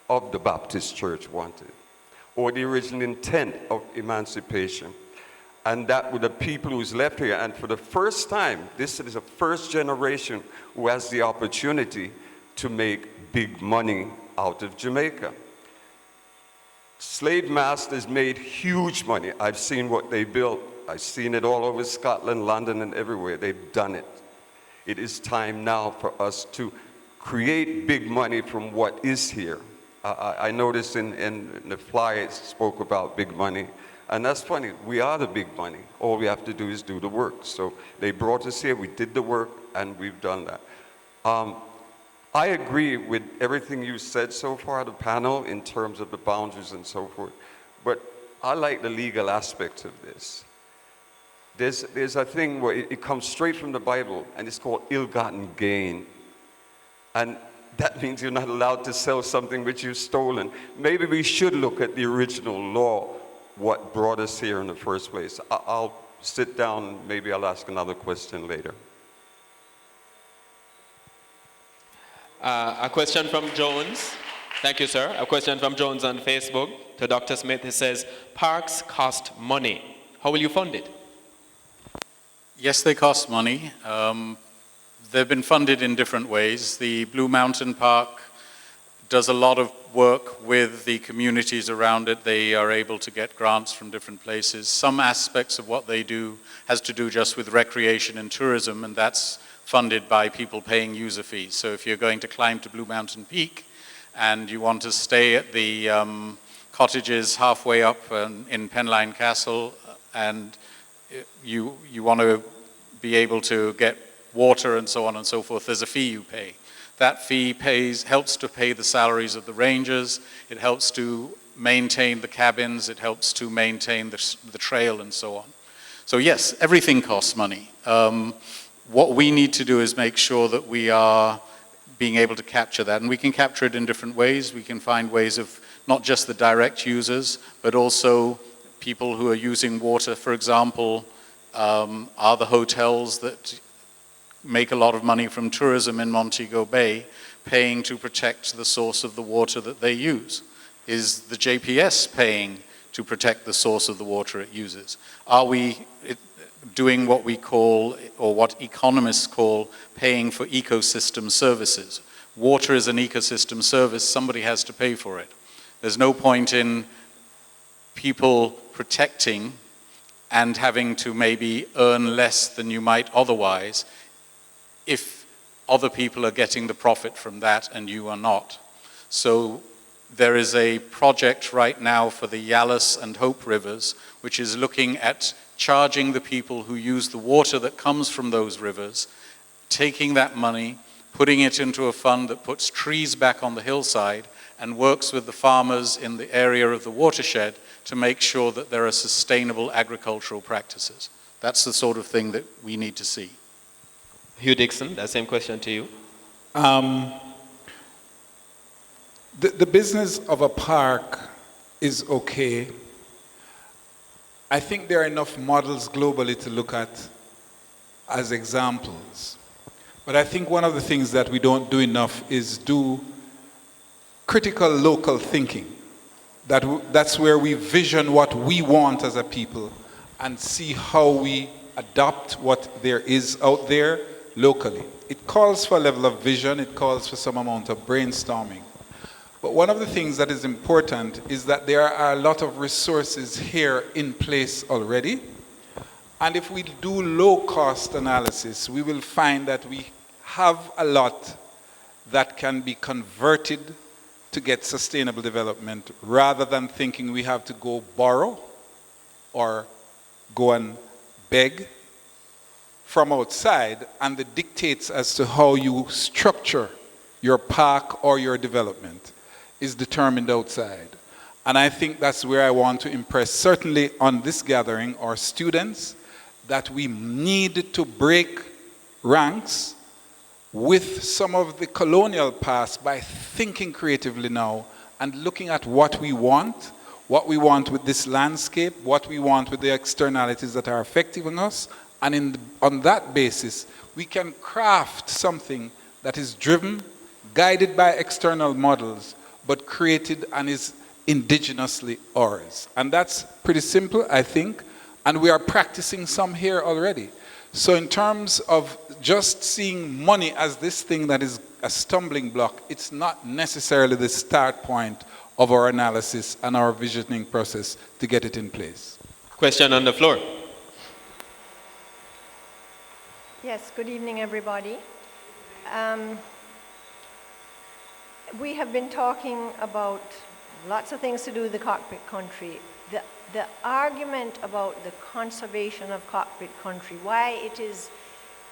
of the Baptist church wanted, or the original intent of emancipation. And that with the people who's left here, and for the first time, this is the first generation who has the opportunity to make big money out of Jamaica. Slave masters made huge money. I've seen what they built. I've seen it all over Scotland, London, and everywhere. They've done it. It is time now for us to create big money from what is here. I noticed in the flyer it spoke about big money. And that's funny. We are the big money. All we have to do is do the work. So they brought us here. We did the work, and we've done that. I agree with everything you said so far, the panel, in terms of the boundaries and so forth. But I like the legal aspect of this. There's a thing where it comes straight from the Bible, and it's called ill-gotten gain. And that means you're not allowed to sell something which you've stolen. Maybe we should look at the original law, what brought us here in the first place. I'll sit down, and maybe I'll ask another question later. A question from Jones. Thank you, sir. A question from Jones on Facebook to Dr. Smith. He says, parks cost money. How will you fund it? Yes, they cost money. they've been funded in different ways. The Blue Mountain Park does a lot of work with the communities around it. They are able to get grants from different places. Some aspects of what they do has to do just with recreation and tourism, and that's funded by people paying user fees. So if you're going to climb to Blue Mountain Peak and you want to stay at the cottages halfway up in Penline Castle, and you want to be able to get water and so on and so forth, there's a fee you pay. That fee helps to pay the salaries of the rangers, it helps to maintain the cabins, it helps to maintain the trail and so on. So yes, everything costs money. What we need to do is make sure that we are being able to capture that, and we can capture it in different ways. We can find ways of not just the direct users, but also people who are using water, for example, are the hotels that make a lot of money from tourism in Montego Bay paying to protect the source of the water that they use? Is the JPS paying to protect the source of the water it uses? Are we doing what we call, or what economists call, paying for ecosystem services? Water is an ecosystem service, somebody has to pay for it. There's no point in people protecting and having to maybe earn less than you might otherwise if other people are getting the profit from that and you are not. So there is a project right now for the Yalis and Hope rivers, which is looking at charging the people who use the water that comes from those rivers, taking that money, putting it into a fund that puts trees back on the hillside and works with the farmers in the area of the watershed to make sure that there are sustainable agricultural practices. That's the sort of thing that we need to see. Hugh Dixon, that same question to you. The business of a park is okay. I think there are enough models globally to look at as examples. But I think one of the things that we don't do enough is do critical local thinking. That's where we vision what we want as a people and see how we adopt what there is out there locally. It calls for a level of vision, it calls for some amount of brainstorming. But one of the things that is important is that there are a lot of resources here in place already. And if we do low-cost analysis, we will find that we have a lot that can be converted to get sustainable development, rather than thinking we have to go borrow or go and beg from outside, and the dictates as to how you structure your park or your development is determined outside. And I think that's where I want to impress, certainly on this gathering, our students, that we need to break ranks with some of the colonial past by thinking creatively now and looking at what we want with this landscape, what we want with the externalities that are affecting us, and on that basis, we can craft something that is driven, guided by external models, but created and is indigenously ours. And that's pretty simple, I think, and we are practicing some here already. So in terms of just seeing money as this thing that is a stumbling block, it's not necessarily the start point of our analysis and our visioning process to get it in place. Question on the floor. Yes, good evening, everybody. We have been talking about lots of things to do with the Cockpit country. The argument about the conservation of Cockpit country, why it is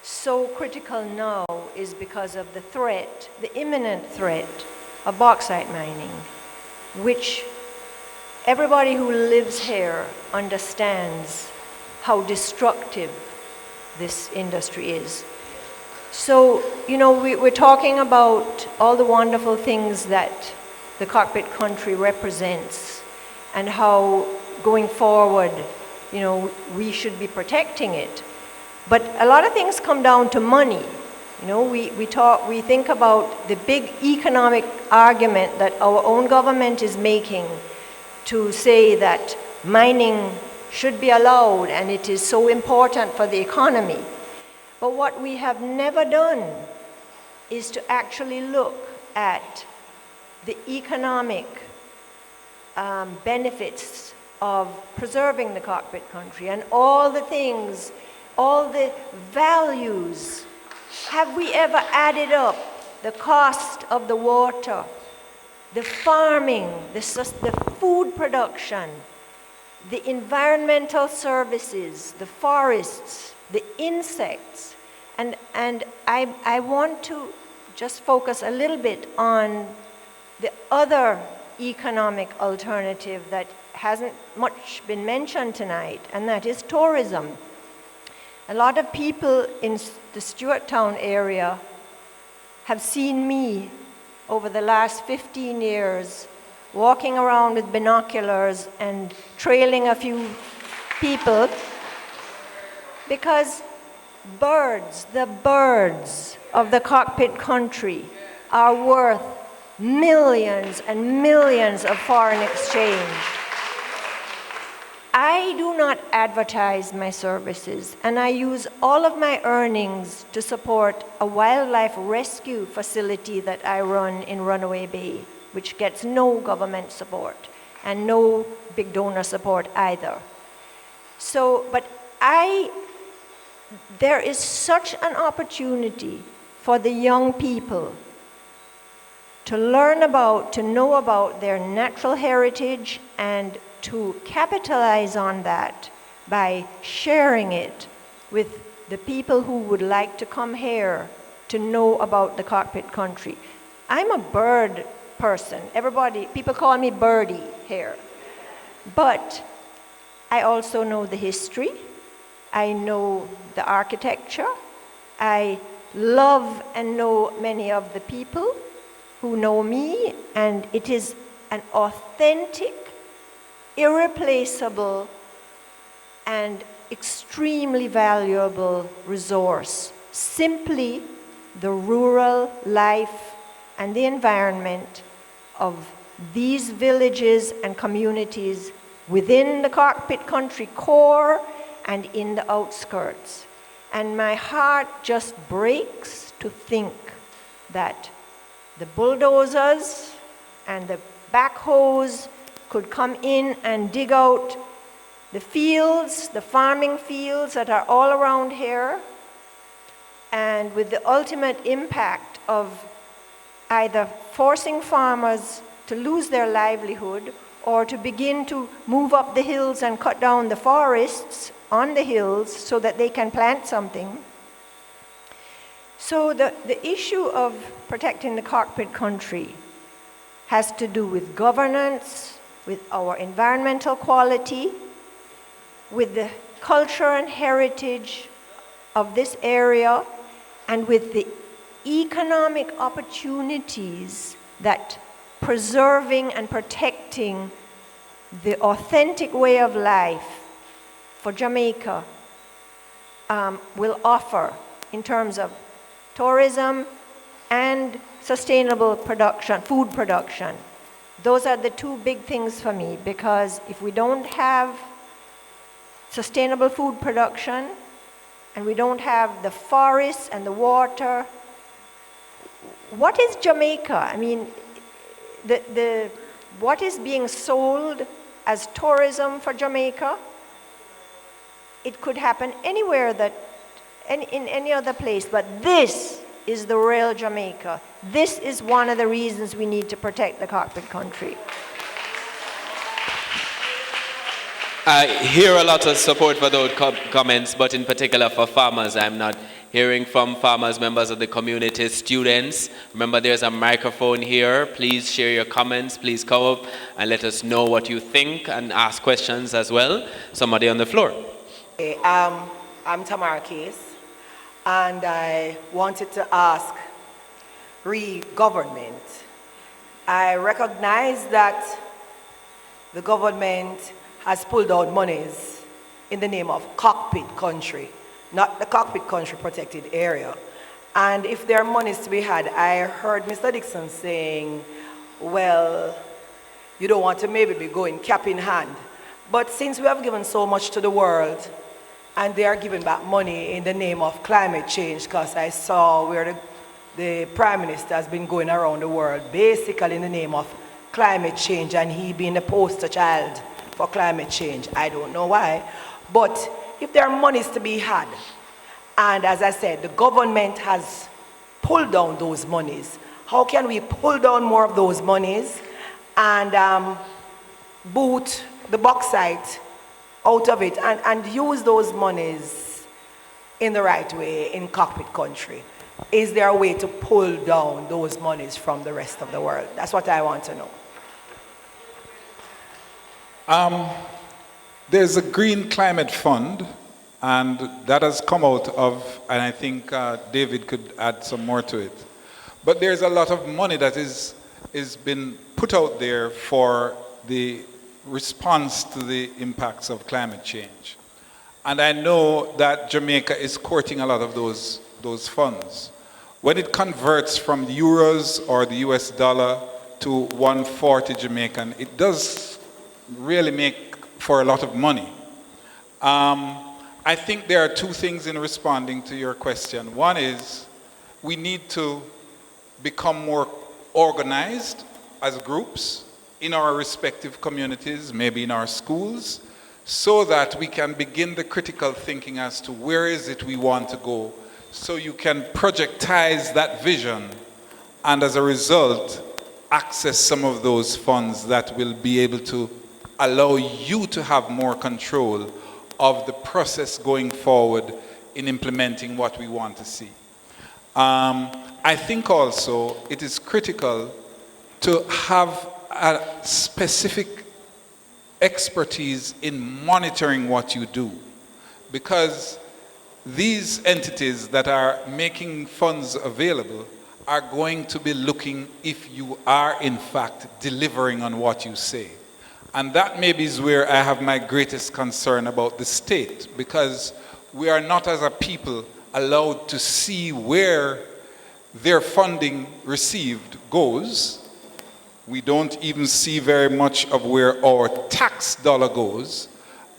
so critical now, is because of the threat, the imminent threat of bauxite mining, which everybody who lives here understands how destructive this industry is. So, you know, we're talking about all the wonderful things that the Cockpit country represents and how going forward, you know, we should be protecting it. But a lot of things come down to money. You know, we think about the big economic argument that our own government is making to say that mining should be allowed and it is so important for the economy. But what we have never done is to actually look at the economic benefits of preserving the cockpit country and all the things, all the values. Have we ever added up the cost of the water, the farming, the food production, the environmental services, the forests, the insects? And I want to just focus a little bit on the other economic alternative that hasn't much been mentioned tonight, and that is tourism. A lot of people in the Stewarttown area have seen me over the last 15 years walking around with binoculars and trailing a few people, because the birds of the cockpit country are worth millions and millions of foreign exchange. I do not advertise my services, and I use all of my earnings to support a wildlife rescue facility that I run in Runaway Bay, which gets no government support and no big donor support either. So, but there is such an opportunity for the young people to learn about, to know about their natural heritage and to capitalize on that by sharing it with the people who would like to come here to know about the cockpit country. I'm a bird person. People call me Birdie here. But I also know the history. I know the architecture. I love and know many of the people who know me, and it is an authentic, irreplaceable, and extremely valuable resource. Simply the rural life and the environment of these villages and communities within the cockpit country core and in the outskirts. And my heart just breaks to think that the bulldozers and the backhoes could come in and dig out the fields, the farming fields that are all around here, and with the ultimate impact of either forcing farmers to lose their livelihood or to begin to move up the hills and cut down the forests on the hills so that they can plant something. So the issue of protecting the cockpit country has to do with governance, with our environmental quality, with the culture and heritage of this area, and with the economic opportunities that preserving and protecting the authentic way of life for Jamaica will offer in terms of tourism and sustainable production, food production. Those are the two big things for me, because if we don't have sustainable food production and we don't have the forests and the water, what is Jamaica? I mean, what is being sold as tourism for Jamaica? It could happen anywhere in any other place, but this is the real Jamaica. This is one of the reasons we need to protect the cockpit country. I hear a lot of support for those comments, but in particular for farmers. I'm not hearing from farmers, members of the community, students. Remember, there's a microphone here. Please share your comments. Please come up and let us know what you think and ask questions as well. Somebody on the floor. Okay, I'm Tamara Case, and I wanted to ask government. I recognize that the government has pulled out monies in the name of cockpit country, not the cockpit country protected area. And if there are monies to be had, I heard Mr. Dixon saying, well, you don't want to maybe be going cap in hand. But since we have given so much to the world, and they are giving back money in the name of climate change, because I saw where the Prime Minister has been going around the world basically in the name of climate change, and he being the poster child for climate change. I don't know why, but if there are monies to be had, and as I said, the government has pulled down those monies, how can we pull down more of those monies and boot the bauxite out of it and use those monies in the right way in Cockpit country? Is there a way to pull down those monies from the rest of the world? That's what I want to know. There's a Green Climate Fund, and that has come out of, and I think David could add some more to it. But there's a lot of money that is been put out there for the response to the impacts of climate change. And I know that Jamaica is courting a lot of those funds. When it converts from the euros or the US dollar to 140 Jamaican, it does really make for a lot of money. I think there are two things in responding to your question. One is we need to become more organized as groups in our respective communities, maybe in our schools, so that we can begin the critical thinking as to where is it we want to go, so you can projectize that vision and as a result access some of those funds that will be able to allow you to have more control of the process going forward in implementing what we want to see. I think also it is critical to have a specific expertise in monitoring what you do, because these entities that are making funds available are going to be looking if you are in fact delivering on what you say. And that maybe is where I have my greatest concern about the state, because we are not as a people allowed to see where their funding received goes. We don't even see very much of where our tax dollar goes,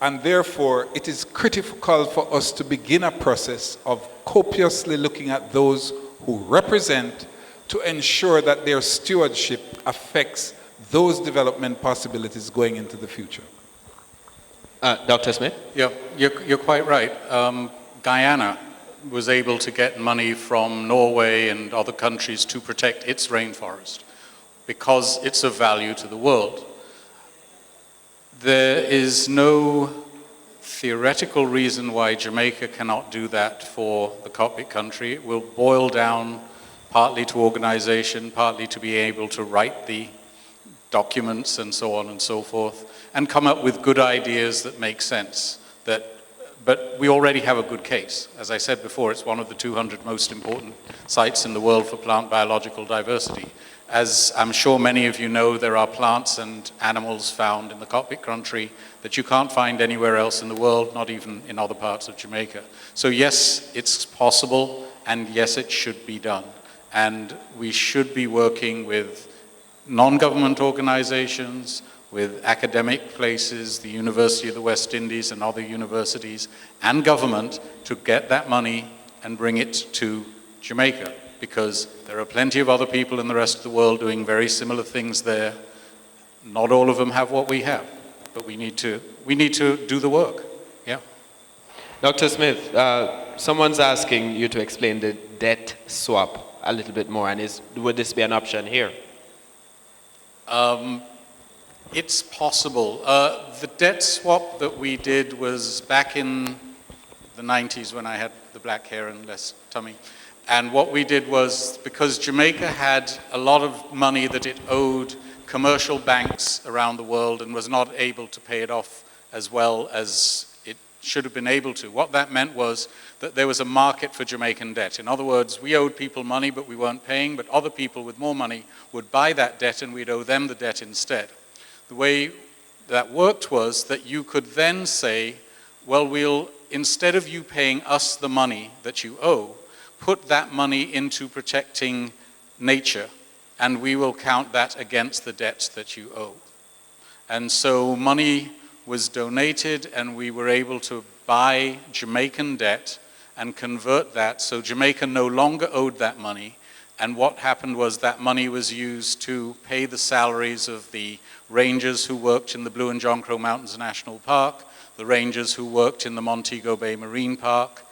and therefore it is critical for us to begin a process of copiously looking at those who represent to ensure that their stewardship affects those development possibilities going into the future. Dr. Smith? Yeah, you're quite right. Guyana was able to get money from Norway and other countries to protect its rainforest because it's of value to the world. There is no theoretical reason why Jamaica cannot do that for the Cockpit country. It will boil down partly to organization, partly to be able to write the documents and so on and so forth, and come up with good ideas that make sense. But we already have a good case. As I said before, it's one of the 200 most important sites in the world for plant biological diversity. As I'm sure many of you know, there are plants and animals found in the Cockpit country that you can't find anywhere else in the world, not even in other parts of Jamaica. So yes, it's possible, and yes, it should be done. And we should be working with non-government organizations, with academic places, the University of the West Indies and other universities, and government to get that money and bring it to Jamaica, because there are plenty of other people in the rest of the world doing very similar things there. Not all of them have what we have, but we need to do the work. Yeah. Dr. Smith, someone's asking you to explain the debt swap a little bit more, and would this be an option here? It's possible. The debt swap that we did was back in the 90s when I had the black hair and less tummy. And what we did was, because Jamaica had a lot of money that it owed commercial banks around the world and was not able to pay it off as well as it should have been able to, what that meant was that there was a market for Jamaican debt. In other words, we owed people money but we weren't paying, but other people with more money would buy that debt and we'd owe them the debt instead. The way that worked was that you could then say, well, instead of you paying us the money that you owe, put that money into protecting nature, and we will count that against the debts that you owe. And so money was donated, and we were able to buy Jamaican debt and convert that so Jamaica no longer owed that money. And what happened was that money was used to pay the salaries of the rangers who worked in the Blue and John Crow Mountains National Park, the rangers who worked in the Montego Bay Marine Park.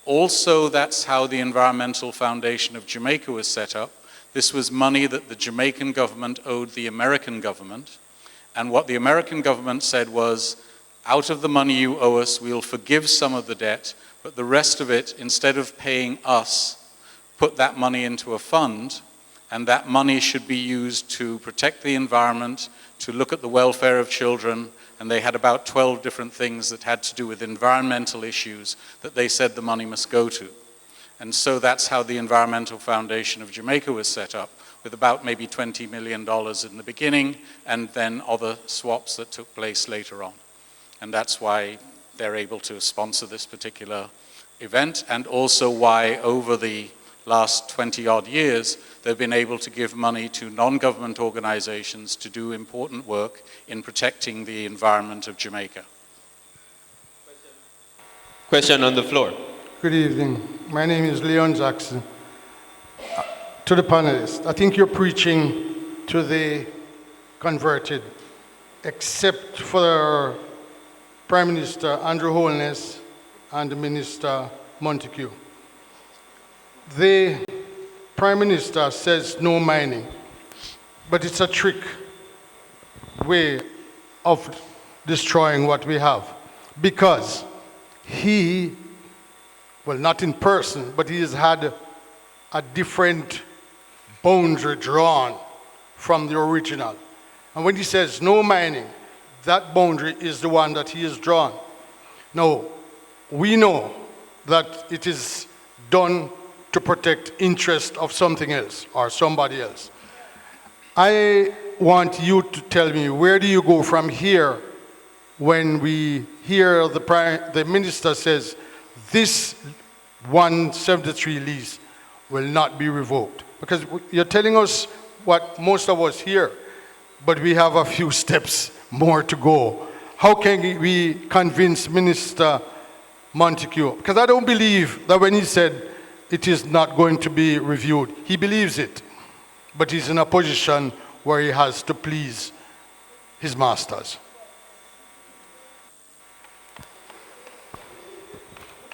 Also, that's how the Environmental Foundation of Jamaica was set up. This was money that the Jamaican government owed the American government. And what the American government said was, out of the money you owe us, we'll forgive some of the debt, but the rest of it, instead of paying us, put that money into a fund, and that money should be used to protect the environment, to look at the welfare of children, and they had about 12 different things that had to do with environmental issues that they said the money must go to. And so that's how the Environmental Foundation of Jamaica was set up, with about maybe $20 million in the beginning, and then other swaps that took place later on. And that's why they're able to sponsor this particular event, and also why over the last 20-odd years, they've been able to give money to non-government organizations to do important work in protecting the environment of Jamaica. Question on the floor. Good evening. My name is Leon Jackson. To the panelists, I think you're preaching to the converted, except for Prime Minister Andrew Holness and the Minister Montague. The Prime Minister says no mining, but it's a trick way of destroying what we have, because he, well, not in person, but he has had a different boundary drawn from the original. And when he says no mining, that boundary is the one that he has drawn. Now, we know that it is done to protect interest of something else or somebody else. I want you to tell me, where do you go from here when we hear the minister says this 173 lease will not be revoked? Because you're telling us what most of us hear, but we have a few steps more to go. How can we convince Minister Montague? Because I don't believe that when he said it is not going to be reviewed, he believes it, but he's in a position where he has to please his masters.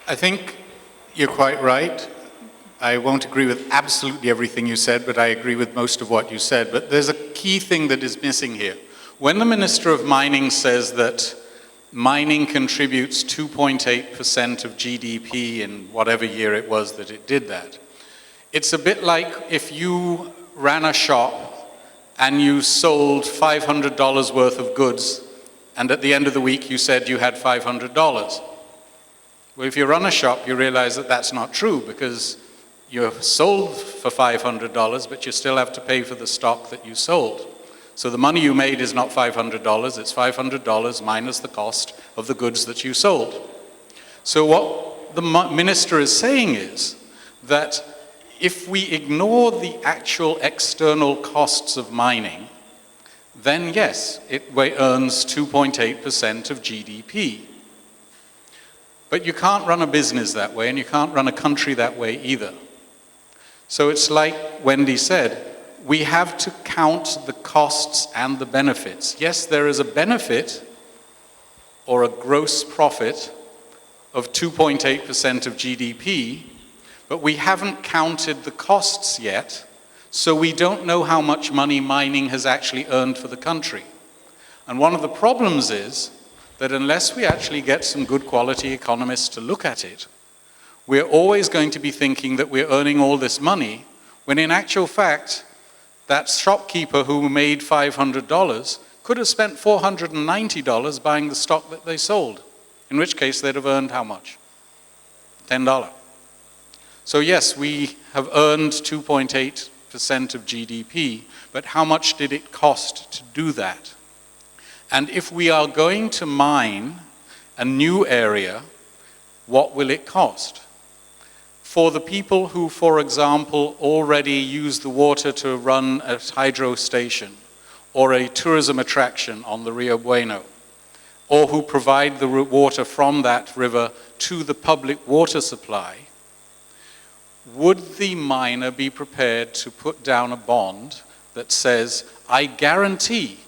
I think you're quite right. I won't agree with absolutely everything you said, but I agree with most of what you said. But there's a key thing that is missing here. When the Minister of Mining says that mining contributes 2.8% of GDP in whatever year it was that it did that, it's a bit like if you ran a shop and you sold $500 worth of goods, and at the end of the week you said you had $500. Well, if you run a shop, you realize that that's not true, because you sold for $500, but you still have to pay for the stock that you sold. So the money you made is not $500, it's $500 minus the cost of the goods that you sold. So what the minister is saying is that if we ignore the actual external costs of mining, then yes, it earns 2.8% of GDP. But you can't run a business that way, and you can't run a country that way either. So it's like Wendy said, we have to count the costs and the benefits. Yes, there is a benefit or a gross profit of 2.8% of GDP, but we haven't counted the costs yet, so we don't know how much money mining has actually earned for the country. And one of the problems is that unless we actually get some good quality economists to look at it, we're always going to be thinking that we're earning all this money, when in actual fact, that shopkeeper who made $500 could have spent $490 buying the stock that they sold, in which case they'd have earned how much? $10. So yes, we have earned 2.8% of GDP, but how much did it cost to do that? And if we are going to mine a new area, what will it cost? For the people who, for example, already use the water to run a hydro station or a tourism attraction on the Rio Bueno, or who provide the water from that river to the public water supply, would the miner be prepared to put down a bond that says, I guarantee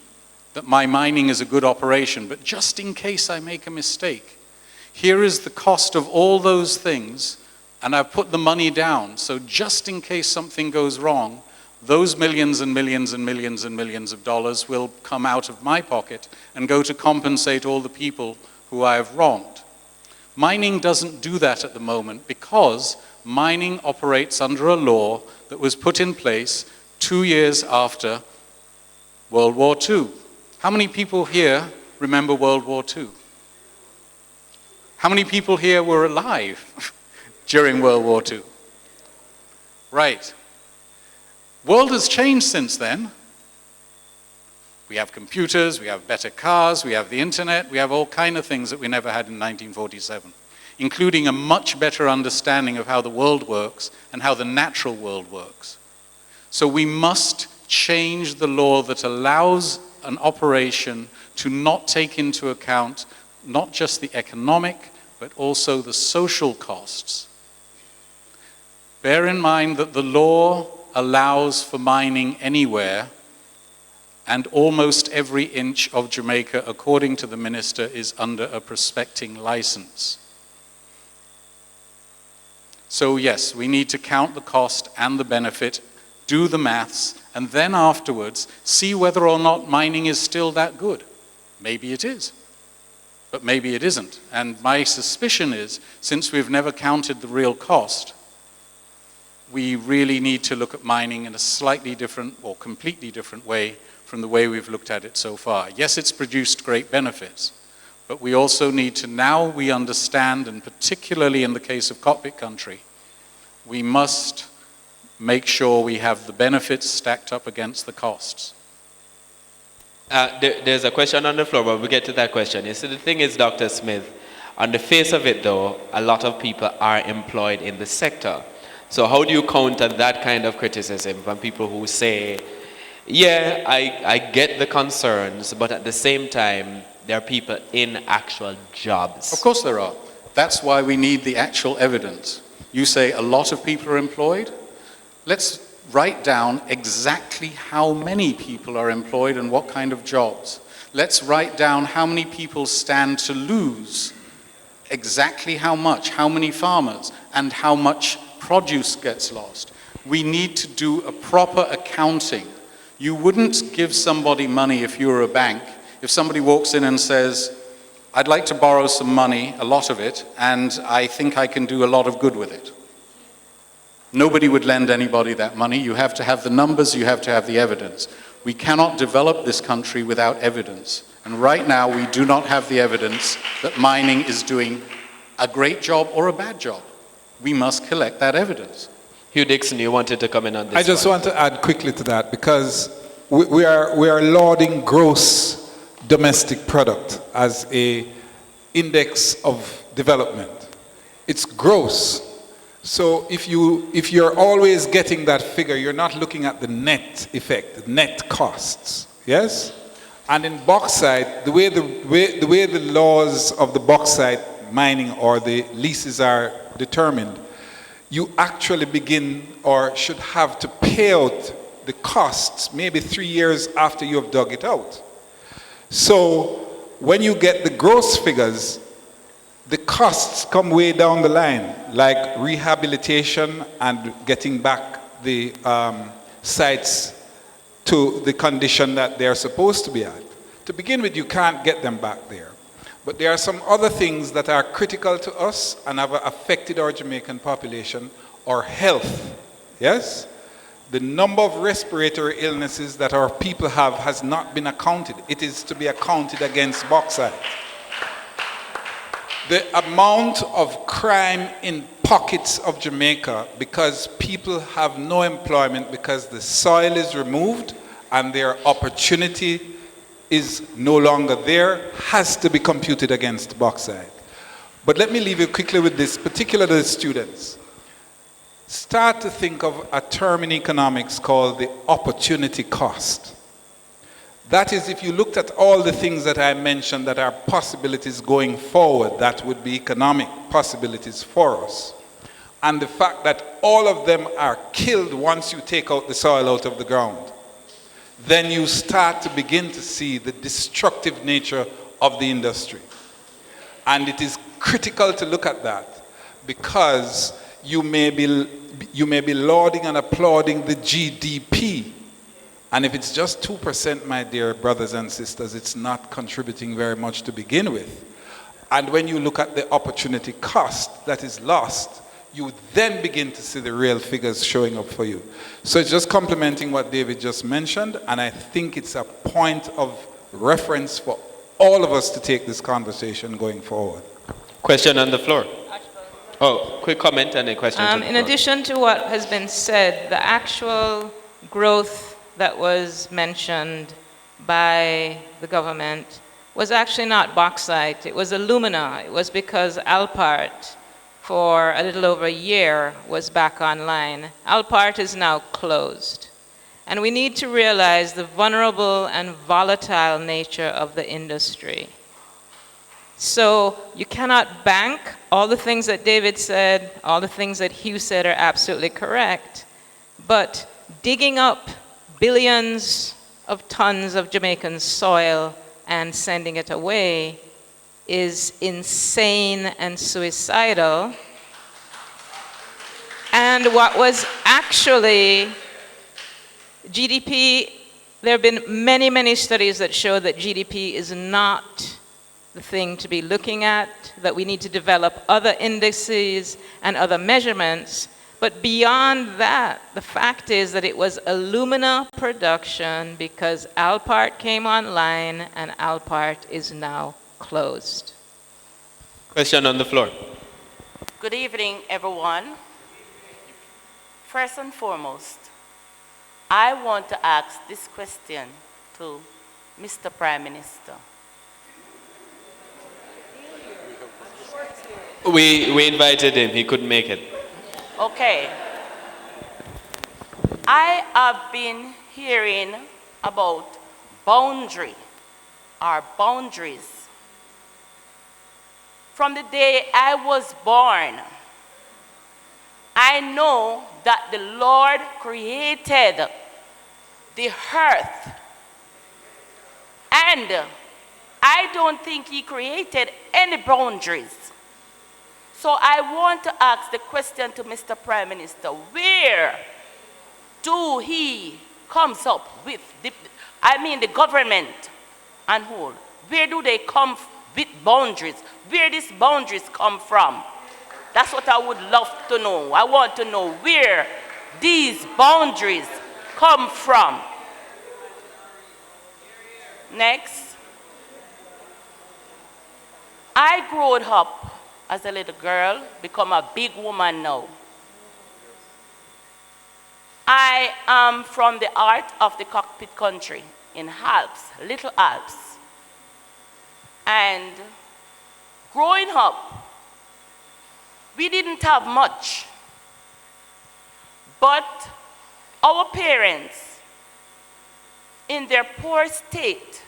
that my mining is a good operation, but just in case I make a mistake, here is the cost of all those things, and I've put the money down, so just in case something goes wrong, those millions and millions and millions and millions of dollars will come out of my pocket and go to compensate all the people who I have wronged. Mining doesn't do that at the moment because mining operates under a law that was put in place 2 years after World War II. How many people here remember World War II? How many people here were alive during World War II? Right. World has changed since then. We have computers, we have better cars, we have the internet, we have all kinds of things that we never had in 1947, including a much better understanding of how the world works and how the natural world works. So we must change the law that allows an operation to not take into account not just the economic, but also the social costs. Bear in mind that the law allows for mining anywhere, and almost every inch of Jamaica, according to the minister, is under a prospecting license. So yes, we need to count the cost and the benefit, do the maths, and then afterwards see whether or not mining is still that good. Maybe it is, but maybe it isn't. And my suspicion is, since we've never counted the real cost, we really need to look at mining in a slightly different or completely different way from the way we've looked at it so far. Yes, it's produced great benefits, but we also need to, now we understand, and particularly in the case of Cockpit country, we must make sure we have the benefits stacked up against the costs. There's a question on the floor, but we'll get to that question. You see, the thing is, Dr. Smith, on the face of it though, a lot of people are employed in the sector. So how do you counter that kind of criticism from people who say, yeah, I get the concerns, but at the same time, there are people in actual jobs? Of course there are. That's why we need the actual evidence. You say a lot of people are employed. Let's write down exactly how many people are employed and what kind of jobs. Let's write down how many people stand to lose, exactly how much, how many farmers, and how much produce gets lost. We need to do a proper accounting. You wouldn't give somebody money if you were a bank. If somebody walks in and says, I'd like to borrow some money, a lot of it, and I think I can do a lot of good with it. Nobody would lend anybody that money. You have to have the numbers, you have to have the evidence. We cannot develop this country without evidence. And right now, we do not have the evidence that mining is doing a great job or a bad job. We must collect that evidence. Hugh Dixon, you wanted to come in on this. I just want to add quickly to that, because we are lauding gross domestic product as a index of development. It's gross. So if you're always getting that figure, you're not looking at the net effect, the net costs. Yes? And in bauxite, the way the laws of the bauxite mining or the leases are determined, you actually begin or should have to pay out the costs maybe 3 years after you have dug it out. So when you get the gross figures, the costs come way down the line, like rehabilitation and getting back the sites to the condition that they're supposed to be at. To begin with, you can't get them back there. But there are some other things that are critical to us and have affected our Jamaican population, or health. Yes? The number of respiratory illnesses that our people have has not been accounted. It is to be accounted against bauxite. The amount of crime in pockets of Jamaica because people have no employment because the soil is removed and their opportunity is no longer there has to be computed against bauxite. But let me leave you quickly with this, particularly the students. Start to think of a term in economics called the opportunity cost. That is, if you looked at all the things that I mentioned that are possibilities going forward, that would be economic possibilities for us. And the fact that all of them are killed once you take out the soil out of the ground, then you start to begin to see the destructive nature of the industry. And it is critical to look at that, because you may be lauding and applauding the GDP. And if it's just 2%, my dear brothers and sisters, it's not contributing very much to begin with. And when you look at the opportunity cost that is lost, you then begin to see the real figures showing up for you. So it's just complementing what David just mentioned, and I think it's a point of reference for all of us to take this conversation going forward. Question on the floor. Oh, quick comment and a question. In addition to what has been said, the actual growth that was mentioned by the government was actually not bauxite, it was alumina. It was because Alpart, for a little over a year, was back online. Alpart is now closed. And we need to realize the vulnerable and volatile nature of the industry. So you cannot bank. All the things that David said, all the things that Hugh said are absolutely correct. But digging up billions of tons of Jamaican soil and sending it away is insane and suicidal. And what was actually GDP, there have been many, many studies that show that GDP is not the thing to be looking at, that we need to develop other indices and other measurements. But beyond that, the fact is that it was alumina production because Alpart came online and Alpart is now closed. Question on the floor. Good evening, everyone. First and foremost, I want to ask this question to Mr. Prime Minister. We invited him, he couldn't make it. Okay. I have been hearing about boundary, our boundaries. From the day I was born, I know that the Lord created the earth. And I don't think he created any boundaries. So I want to ask the question to Mr. Prime Minister, where do he comes up with, the government and whole, where do they come with boundaries? Where these boundaries come from? That's what I would love to know. I want to know where these boundaries come from. Next. I grew up as a little girl, become a big woman now. I am from the heart of the Cockpit country in Alps, Little Alps. And growing up, we didn't have much. But our parents, in their poor state,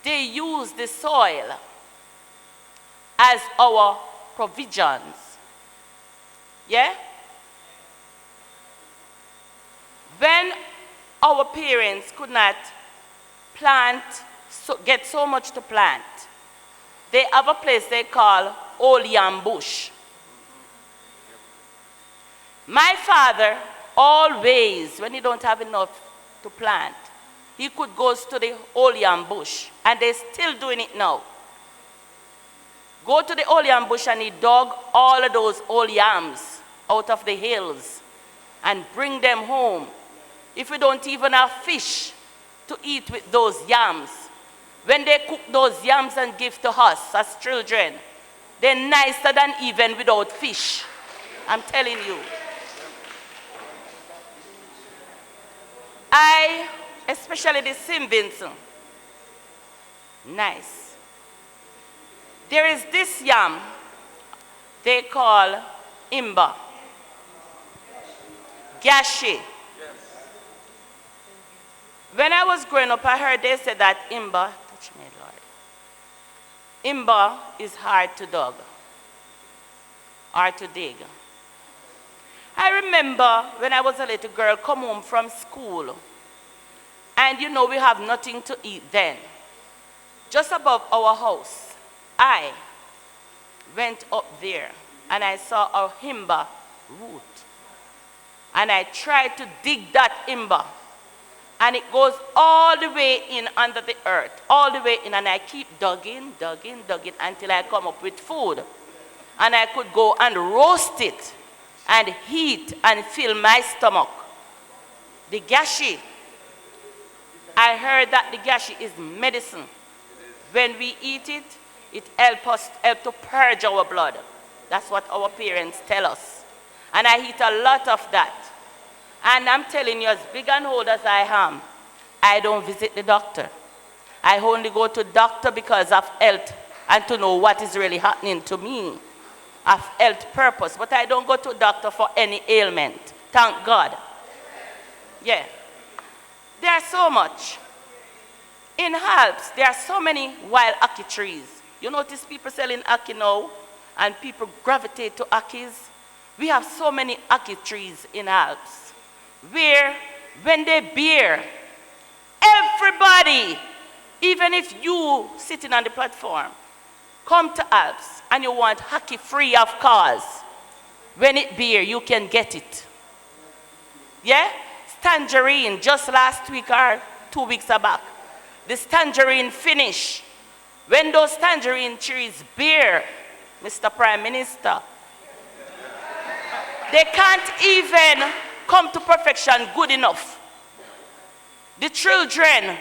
they used the soil as our provisions. Yeah? When our parents could not get so much to plant, they have a place they call Old Yam Bush. My father always, when he don't have enough to plant, he could go to the Old Yam Bush, and they're still doing it now. Go to the old yam bush and he dug all of those old yams out of the hills and bring them home. If we don't even have fish to eat with those yams, when they cook those yams and give to us as children, they're nicer than even without fish. I'm telling you. Especially the St. Vincent, nice. There is this yam they call imba, gashi. When I was growing up, I heard they said that imba, touch me, Lord. Imba is hard to dug, hard to dig. I remember when I was a little girl, come home from school, and you know we have nothing to eat then. Just above our house, I went up there and I saw a imba root. And I tried to dig that imba. And it goes all the way in under the earth, all the way in, and I keep digging until I come up with food. And I could go and roast it and heat and fill my stomach. The gashi, I heard that the gashi is medicine. When we eat it, it helps to purge our blood. That's what our parents tell us. And I eat a lot of that. And I'm telling you, as big and old as I am, I don't visit the doctor. I only go to doctor because of health and to know what is really happening to me, of health purpose. But I don't go to doctor for any ailment. Thank God. Yeah. There's so much. In Alps, there are so many wild ackee trees. You notice people selling ackee now, and people gravitate to ackees. We have so many ackee trees in Alps, where when they bear, everybody, even if you sitting on the platform, come to Alps and you want ackee free of cost, when it bear, you can get it. Yeah? Tangerine, just last week or 2 weeks back, this tangerine finish. When those tangerine trees bear, Mr. Prime Minister, they can't even come to perfection good enough. The children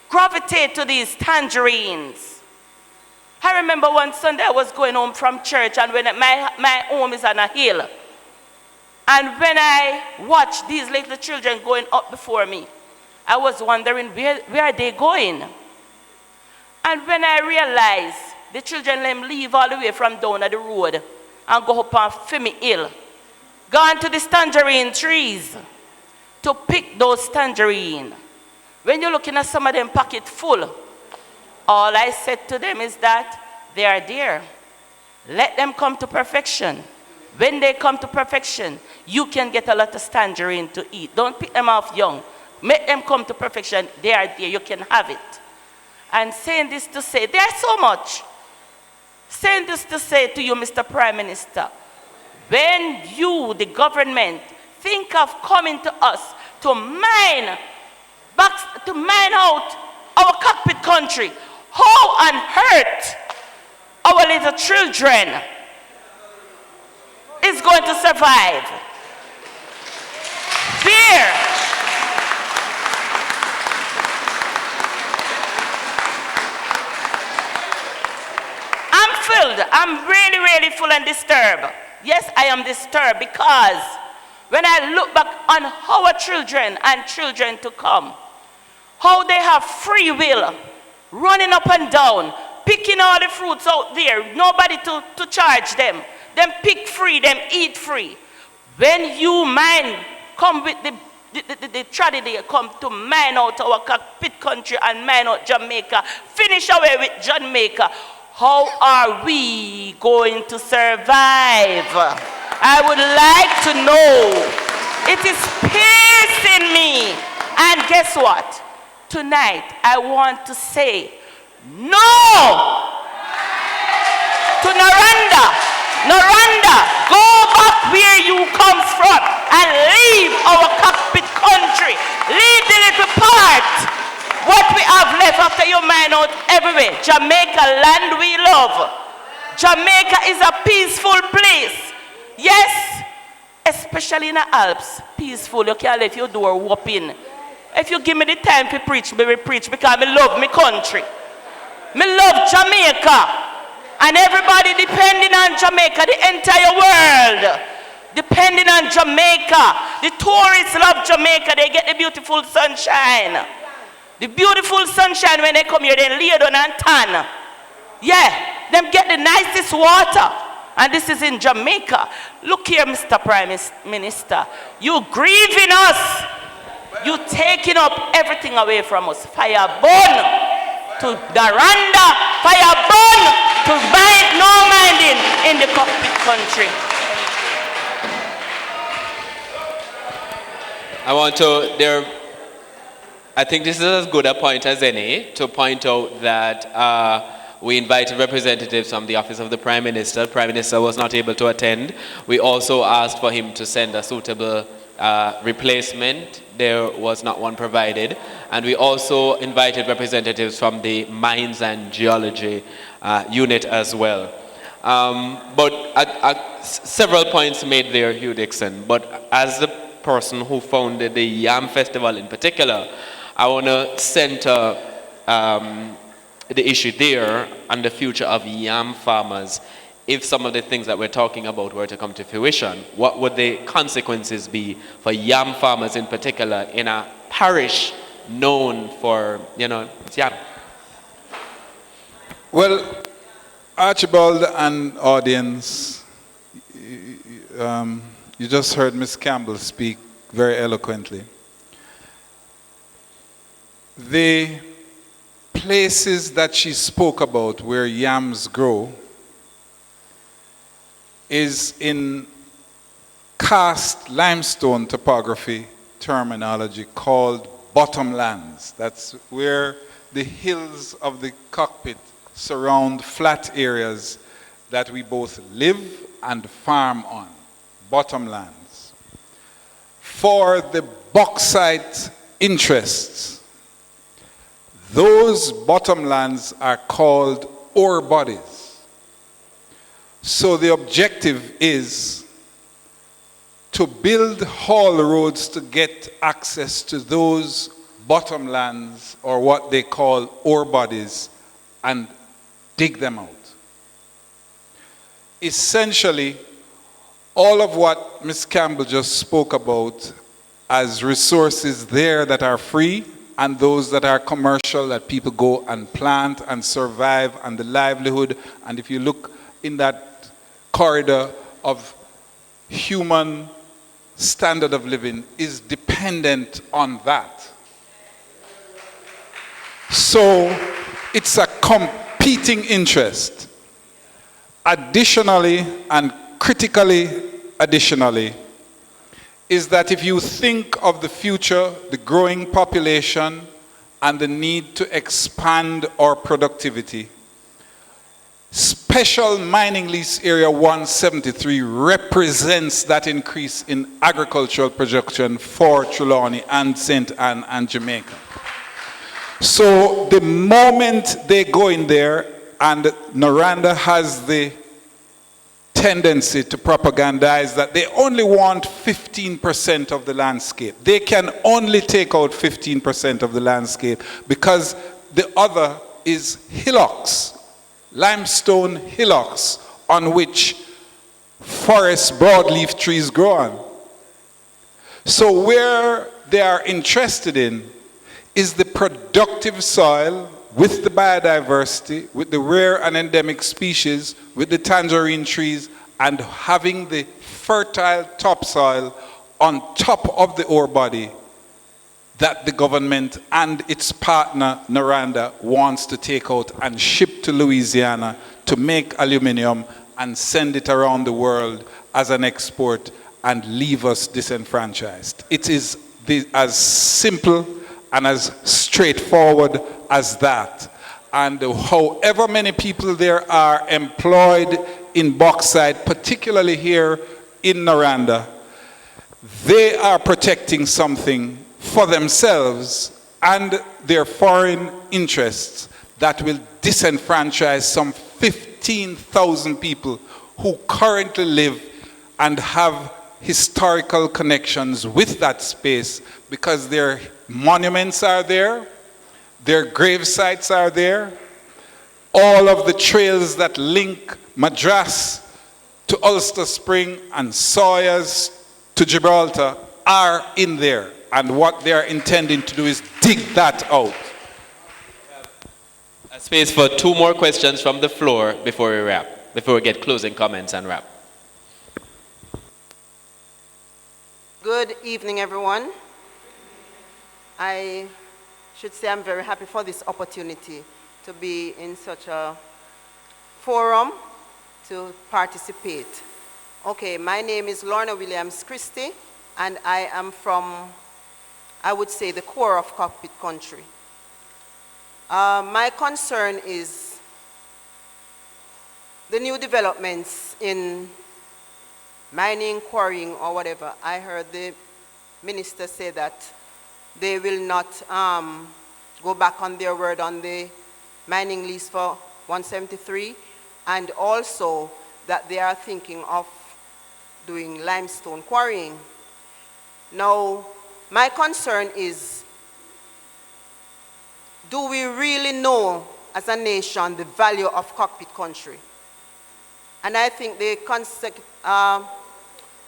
gravitate to these tangerines. I remember one Sunday I was going home from church, and when my home is on a hill, and when I watched these little children going up before me, I was wondering where are they going? And when I realized the children let them leave all the way from down at the road and go up on Femi Hill, gone to the tangerine trees to pick those tangerine. When you're looking at some of them pocket full, all I said to them is that they are there. Let them come to perfection. When they come to perfection, you can get a lot of tangerine to eat. Don't pick them off young. Make them come to perfection. They are there. You can have it. And saying this to say, there's so much. Saying this to say to you, Mr. Prime Minister, when you, the government, think of coming to us to mine out our cockpit country, how on earth our little children is going to survive? Fear. I'm really, really full and disturbed. Yes, I am disturbed because when I look back on our children and children to come, how they have free will, running up and down, picking all the fruits out there, nobody to charge them. Them pick free, them eat free. When you come with the tragedy, come to mine out our cockpit country and mine out Jamaica, finish away with Jamaica, how are we going to survive? I would like to know. It is piercing me. And guess what? Tonight, I want to say no to Naranda. Naranda, go back where you come from and leave our cockpit country. Leave the little part. What we have left after you mine out everywhere. Jamaica, land we love. Jamaica is a peaceful place. Yes, especially in the Alps. Peaceful. You can't let your door open. If you give me the time to preach, me will preach because I love my country. Me love Jamaica. And everybody depending on Jamaica, the entire world. Depending on Jamaica. The tourists love Jamaica. They get the beautiful sunshine. The beautiful sunshine when they come here, they lay down and tan. Yeah, them get the nicest water. And this is in Jamaica. Look here, Mr. Prime Minister. You grieving us. You taking up everything away from us. Fire burn to Daranda. Fire burn to no minding in the Cockpit country. I think this is as good a point as any to point out that we invited representatives from the Office of the Prime Minister. The Prime Minister was not able to attend. We also asked for him to send a suitable replacement. There was not one provided. And we also invited representatives from the Mines and Geology unit as well. But several points made there, Hugh Dixon. But as the person who founded the Yam Festival in particular, I want to center the issue there on the future of yam farmers. If some of the things that we're talking about were to come to fruition, what would the consequences be for yam farmers in particular in a parish known for, yam? Well, Archibald and audience, you just heard Ms. Campbell speak very eloquently. The places that she spoke about where yams grow is in cast limestone topography terminology called bottomlands. That's where the hills of the Cockpit surround flat areas that we both live and farm on. Bottomlands. For the bauxite interests, those bottomlands are called ore bodies. So the objective is to build haul roads to get access to those bottomlands, or what they call ore bodies, and dig them out. Essentially, all of what Ms. Campbell just spoke about as resources there that are free and those that are commercial, that people go and plant and survive, and the livelihood. And if you look in that corridor of human standard of living is dependent on that. So it's a competing interest. Additionally, and critically additionally, is that if you think of the future, the growing population, and the need to expand our productivity, Special Mining Lease Area 173 represents that increase in agricultural production for Trelawney and St. Anne and Jamaica. So the moment they go in there, and Noranda has the tendency to propagandize that they only want 15% of the landscape. They can only take out 15% of the landscape because the other is hillocks, limestone hillocks on which forest broadleaf trees grow on. So where they are interested in is the productive soil with the biodiversity, with the rare and endemic species, with the tangerine trees, and having the fertile topsoil on top of the ore body that the government and its partner Noranda wants to take out and ship to Louisiana to make aluminium and send it around the world as an export and leave us disenfranchised. It is as simple and as straightforward as that. And however many people there are employed in bauxite, particularly here in Noranda, they are protecting something for themselves and their foreign interests that will disenfranchise some 15,000 people who currently live and have historical connections with that space because their monuments are there, their grave sites are there, all of the trails that link Madras to Ulster Spring and Sawyers to Gibraltar are in there. And what they are intending to do is dig that out. A space for 2 more questions from the floor before we wrap, before we get closing comments and wrap. Good evening, everyone. I should say I'm very happy for this opportunity to be in such a forum to participate. Okay, my name is Lorna Williams Christie, and I am from, I would say, the core of Cockpit country. My concern is the new developments in mining, quarrying, or whatever. I heard the minister say that they will not go back on their word on the mining lease for 173, and also that they are thinking of doing limestone quarrying. Now, my concern is, do we really know as a nation the value of Cockpit country? And I think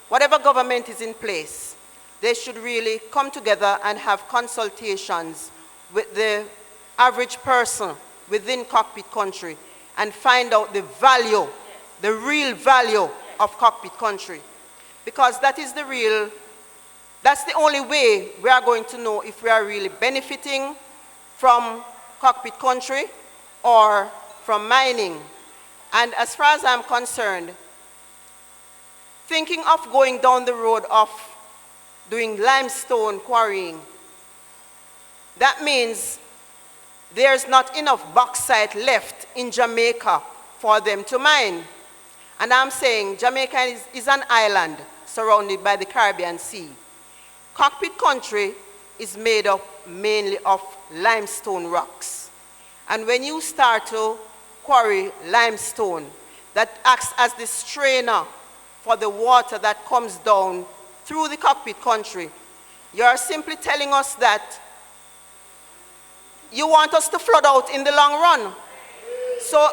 whatever government is in place, they should really come together and have consultations with the average person within Cockpit country and find out the value, the real value of Cockpit country. Because that's the only way we are going to know if we are really benefiting from Cockpit country or from mining. And as far as I'm concerned, thinking of going down the road of doing limestone quarrying, that means there's not enough bauxite left in Jamaica for them to mine. And I'm saying Jamaica is an island surrounded by the Caribbean Sea. Cockpit country is made up mainly of limestone rocks. And when you start to quarry limestone, that acts as the strainer for the water that comes down through the Cockpit country, you're simply telling us that you want us to flood out in the long run. So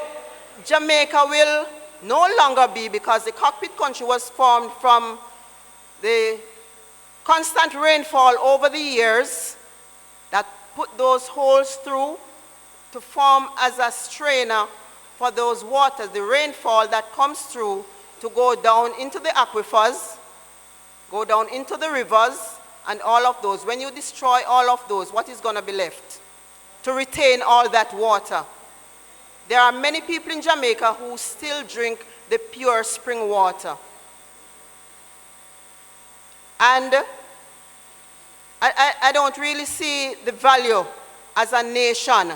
Jamaica will no longer be, because the Cockpit country was formed from the constant rainfall over the years that put those holes through to form as a strainer for those waters, the rainfall that comes through, to go down into the aquifers, go down into the rivers, and all of those. When you destroy all of those, what is going to be left to retain all that water? There are many people in Jamaica who still drink the pure spring water. And I don't really see the value as a nation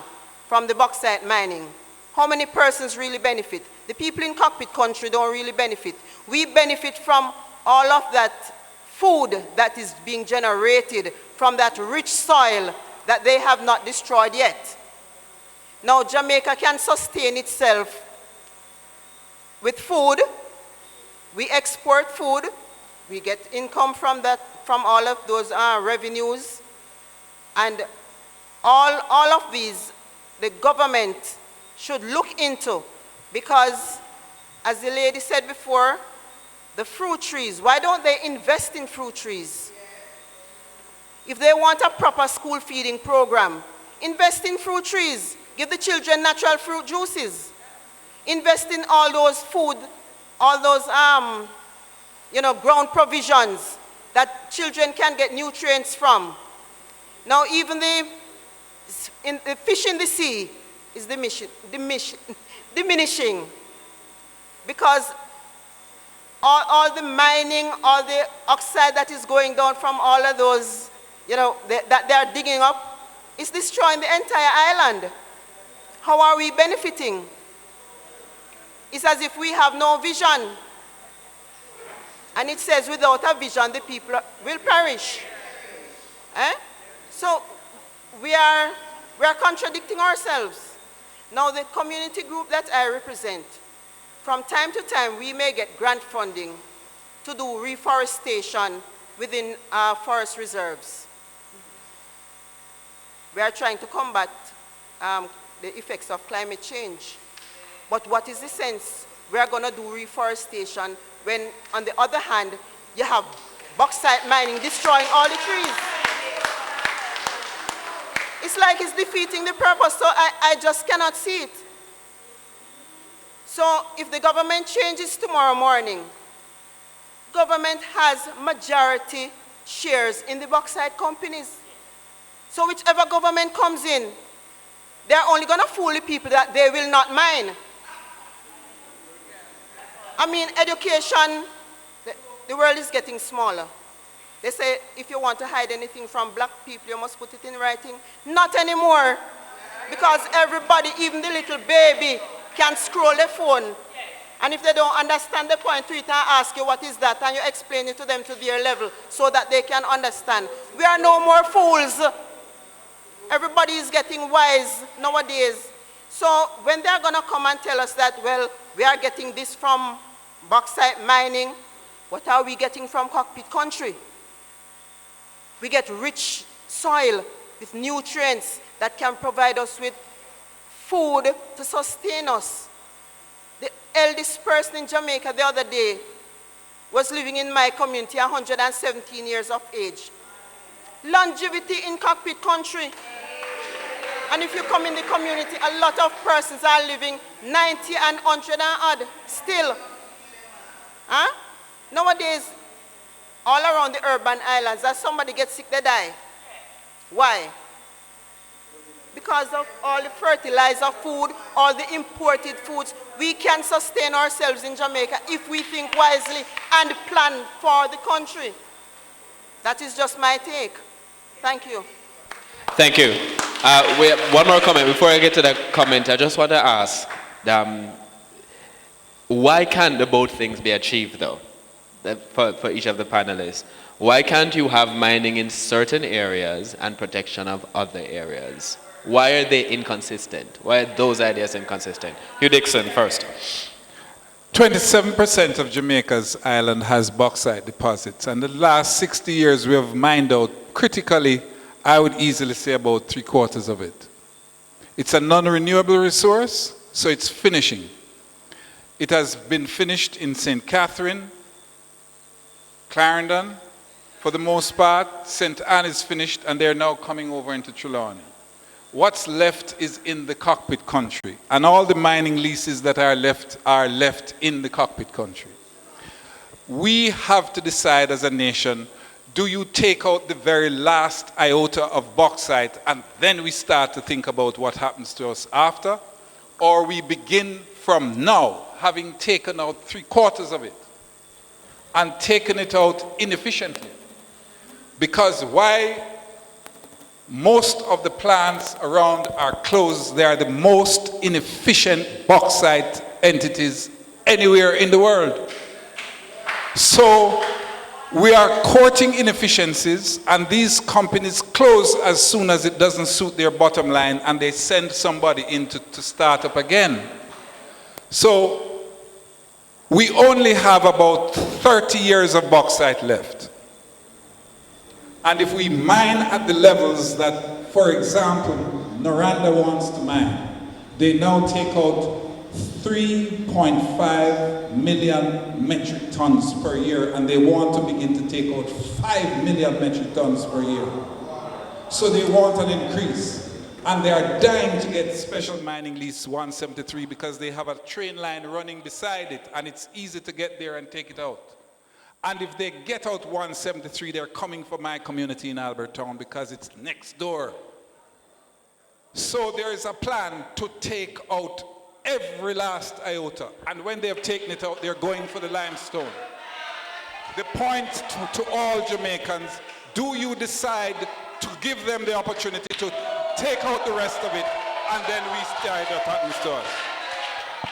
from the bauxite mining. How many persons really benefit? The people in Cockpit country don't really benefit. We benefit from all of that food that is being generated from that rich soil that they have not destroyed yet. Now Jamaica can sustain itself with food. We export food. We get income from that, from all of those revenues. And all of these, the government should look into, because as the lady said before, the fruit trees, why don't they invest in fruit trees? If they want a proper school feeding program, invest in fruit trees. Give the children natural fruit juices. Invest in all those food, all those ground provisions that children can get nutrients from. Now even the fish in the sea is diminishing, because all the mining, all the oxide that is going down from all of those, that they are digging up, is destroying the entire island. How are we benefiting? It's as if we have no vision. And it says, without a vision, the people will perish. So we are contradicting ourselves. Now the community group that I represent, from time to time we may get grant funding to do reforestation within our forest reserves. We are trying to combat the effects of climate change. But what is the sense we are going to do reforestation when, on the other hand, you have bauxite mining destroying all the trees? It's like it's defeating the purpose, so I just cannot see it. So if the government changes tomorrow morning, government has majority shares in the bauxite companies. So whichever government comes in, they're only going to fool the people that they will not mine. I mean, education, the world is getting smaller. They say if you want to hide anything from black people, you must put it in writing. Not anymore. Because everybody, even the little baby, can scroll their phone. And if they don't understand the point to it and ask you what is that, and you explain it to them to their level so that they can understand. We are no more fools. Everybody is getting wise nowadays. So when they're going to come and tell us that, well, we are getting this from bauxite mining, what are we getting from Cockpit country? We get rich soil with nutrients that can provide us with food to sustain us. The eldest person in Jamaica the other day was living in my community, 117 years of age. Longevity in Cockpit country. And if you come in the community, a lot of persons are living 90 and 100 and odd still. Huh? Nowadays, all around the urban islands, as somebody gets sick, they die. Why? Because of all the fertilizer food, all the imported foods. We can sustain ourselves in Jamaica if we think wisely and plan for the country. That is just my take. Thank you. Thank you. One more comment. Before I get to that comment, I just want to ask, why can't the both things be achieved, though, for each of the panelists? Why can't you have mining in certain areas and protection of other areas? Why are they inconsistent? Why are those ideas inconsistent? Hugh Dixon first. 27% of Jamaica's island has bauxite deposits, and the last 60 years we have mined out critically, I would easily say about 3/4 of it. It's a non-renewable resource, so it's finishing. It has been finished in St. Catherine, Clarendon, for the most part. St. Anne is finished, and they're now coming over into Trelawney. What's left is in the Cockpit country, and all the mining leases that are left in the Cockpit country. We have to decide as a nation, do you take out the very last iota of bauxite and then we start to think about what happens to us after? Or we begin from now, having taken out 3/4 of it and taken it out inefficiently? Because why most of the plants around are closed, they are the most inefficient bauxite entities anywhere in the world. So we are courting inefficiencies, and these companies close as soon as it doesn't suit their bottom line, and they send somebody in to start up again. So we only have about 30 years of bauxite left. And if we mine at the levels that, for example, Noranda wants to mine, they now take out 3.5 million metric tons per year, and they want to begin to take out 5 million metric tons per year. So they want an increase. And they are dying to get special mining lease 173 because they have a train line running beside it, and it's easy to get there and take it out. And if they get out 173, they're coming for my community in Albertown because it's next door. So there is a plan to take out every last iota. And when they have taken it out, they're going for the limestone. The point to all Jamaicans, do you decide to give them the opportunity to take out the rest of it, and then we start what happens to us?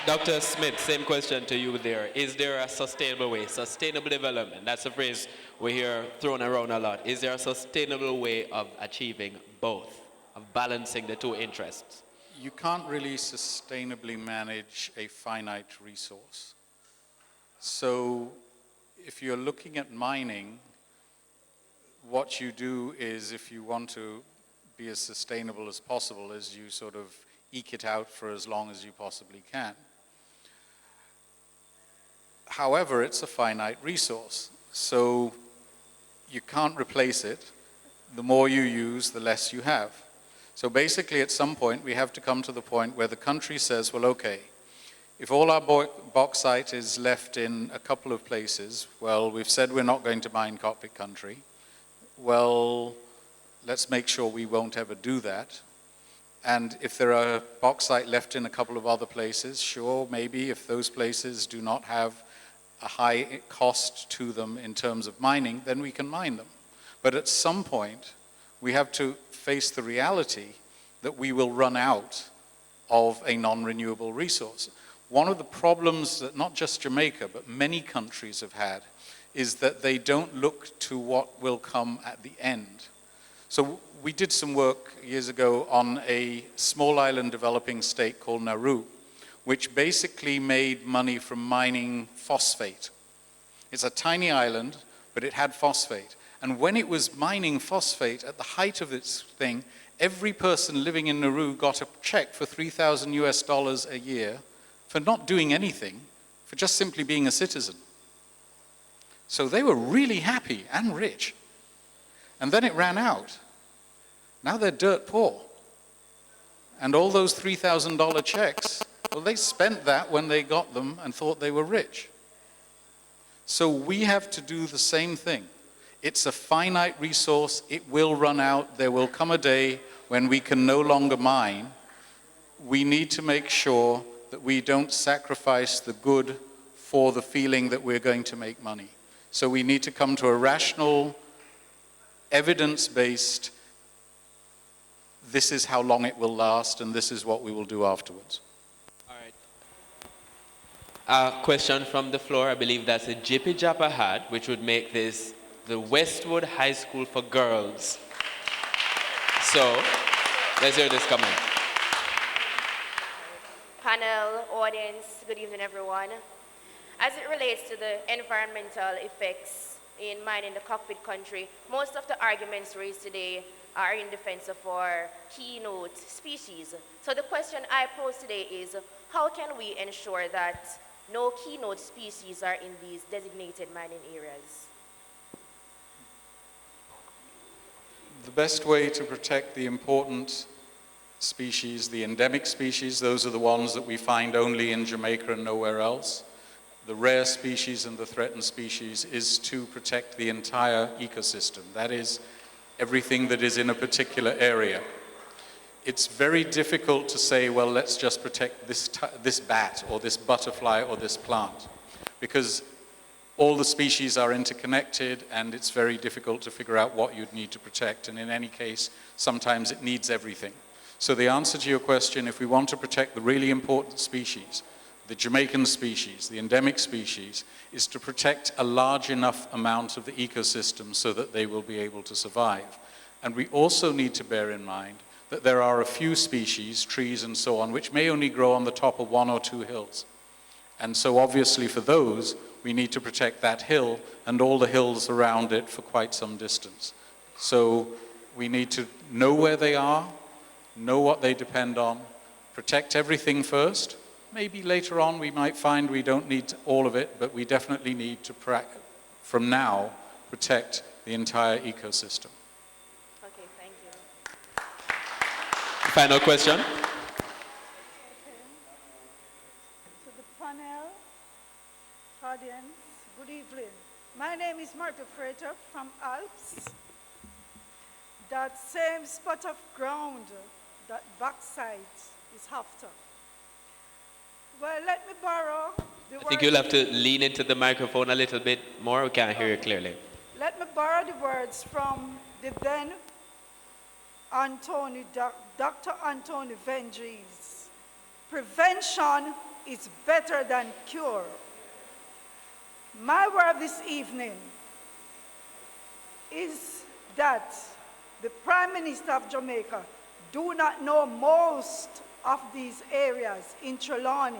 Dr. Smith, same question to you there. Is there a sustainable way? Sustainable development, that's a phrase we hear thrown around a lot. Is there a sustainable way of achieving both, of balancing the two interests? You can't really sustainably manage a finite resource. So if you're looking at mining, what you do is, if you want to be as sustainable as possible, is you sort of eke it out for as long as you possibly can. However, it's a finite resource, so you can't replace it. The more you use, the less you have. So basically, at some point, we have to come to the point where the country says, well, okay, if all our bauxite is left in a couple of places, well, we've said we're not going to mine Cockpit country. Well, let's make sure we won't ever do that. And if there are bauxite left in a couple of other places, sure, maybe if those places do not have a high cost to them in terms of mining, then we can mine them. But at some point, we have to face the reality that we will run out of a non-renewable resource. One of the problems that not just Jamaica, but many countries have had is that they don't look to what will come at the end. So we did some work years ago on a small island developing state called Nauru, which basically made money from mining phosphate. It's a tiny island, but it had phosphate. And when it was mining phosphate at the height of its thing, every person living in Nauru got a check for $3,000 a year for not doing anything, for just simply being a citizen. So they were really happy and rich. And then it ran out. Now they're dirt poor. And all those $3,000 checks, well, they spent that when they got them and thought they were rich. So we have to do the same thing. It's a finite resource. It will run out. There will come a day when we can no longer mine. We need to make sure that we don't sacrifice the good for the feeling that we're going to make money. So we need to come to a rational, evidence-based, this is how long it will last and this is what we will do afterwards. All right. A question from the floor. I believe that's a Jippy Jappa hat, which would make this the Westwood High School for Girls. So, let's hear this comment. Panel, audience, good evening everyone. As it relates to the environmental effects in mining the Cockpit country, most of the arguments raised today are in defense of our keynote species. So the question I pose today is, how can we ensure that no keynote species are in these designated mining areas? The best way to protect the important species, the endemic species, those are the ones that we find only in Jamaica and nowhere else. The rare species and the threatened species is to protect the entire ecosystem. That is, everything that is in a particular area. It's very difficult to say, well, let's just protect this bat or this butterfly or this plant, because all the species are interconnected and it's very difficult to figure out what you'd need to protect. And in any case, sometimes it needs everything. So the answer to your question, if we want to protect the really important species, the Jamaican species, the endemic species, is to protect a large enough amount of the ecosystem so that they will be able to survive. And we also need to bear in mind that there are a few species, trees and so on, which may only grow on the top of 1 or 2 hills. And so obviously for those, we need to protect that hill and all the hills around it for quite some distance. So we need to know where they are, know what they depend on, protect everything first. Maybe later on we might find we don't need all of it, but we definitely need to, from now, protect the entire ecosystem. Okay, thank you. Final question. To the panel, audience, good evening. My name is Marta Frater from Alps. That same spot of ground that backside is after. Well, let me borrow the I think you'll have to lean into the microphone a little bit more. We can't hear you clearly. Let me borrow the words from the then Dr. Anthony Venge's. Prevention is better than cure. My word this evening is that the Prime Minister of Jamaica do not know most of these areas in Trelawney.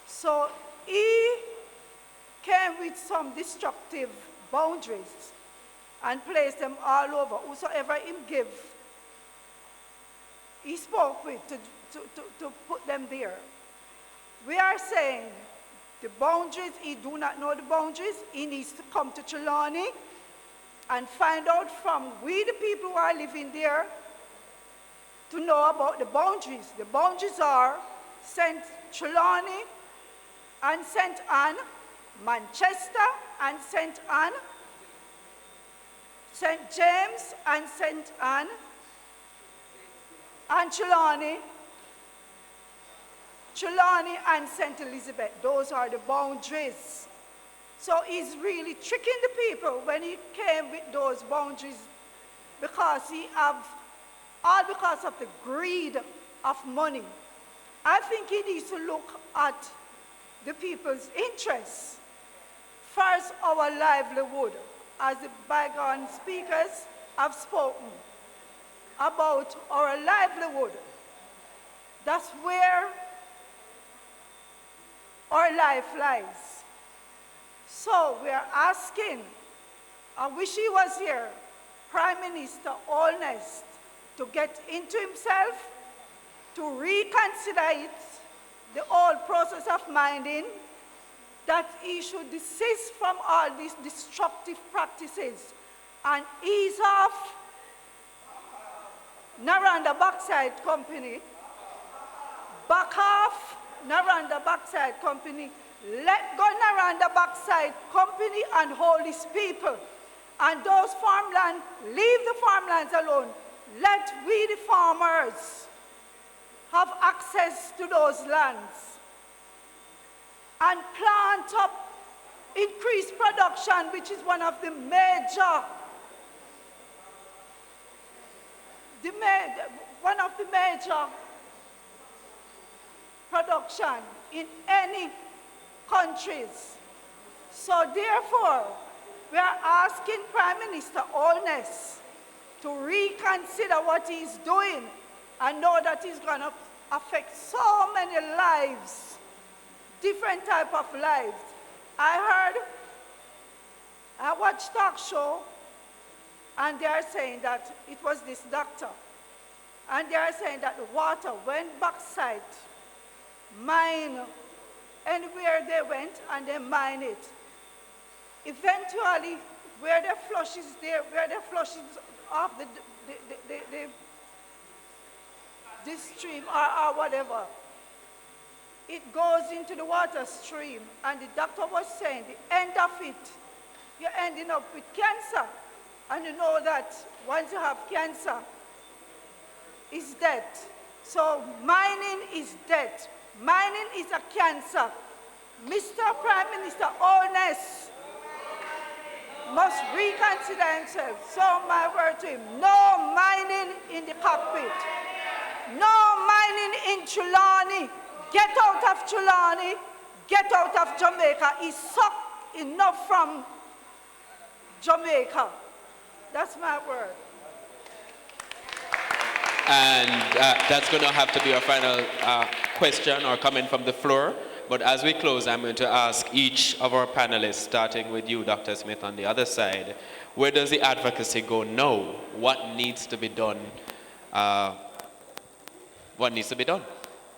So he came with some destructive boundaries and placed them all over. Whosoever him give, he spoke with to put them there. We are saying the boundaries, he do not know the boundaries. He needs to come to Trelawney and find out from we the people who are living there to know about the boundaries. The boundaries are St. Trelawney and St. Anne, Manchester and St. Anne, St. James and St. Anne, and Trelawney and St. Elizabeth. Those are the boundaries. So he's really tricking the people when he came with those boundaries, because all because of the greed of money. I think he needs to look at the people's interests. First, our livelihood, as the bygone speakers have spoken about our livelihood. That's where our life lies. So we are asking, I wish he was here, Prime Minister Holness, to get into himself, to reconsider it, the whole process of mining, that he should desist from all these destructive practices and ease off Naranda Bauxite Company, back off Naranda Bauxite Company, let go Naranda Bauxite Company and hold his people. And those farmland, leave the farmlands alone. Let we the farmers have access to those lands and plant up increased production, which is one of the major production in any countries. So therefore, we are asking Prime Minister Holness to reconsider what he's doing and know that he's going to affect so many lives, different type of lives. I watched talk show, and they are saying that it was this doctor, and they are saying that the water, when bauxite mine, anywhere they went and they mine it, eventually where the flushes off the stream or whatever, it goes into the water stream, and the doctor was saying the end of it, you're ending up with cancer. And you know that once you have cancer, it's death. So mining is death. Mining is a cancer. Mr. Prime Minister Holness must reconsider himself. So my word to him, no mining in the cockpit. No mining in Trelawney. Get out of Trelawney. Get out of Jamaica. He sucked enough from Jamaica. That's my word. And that's going to have to be our final question or comment from the floor. But as we close, I'm going to ask each of our panelists, starting with you, Dr. Smith, on the other side, where does the advocacy go now? What needs to be done? What needs to be done?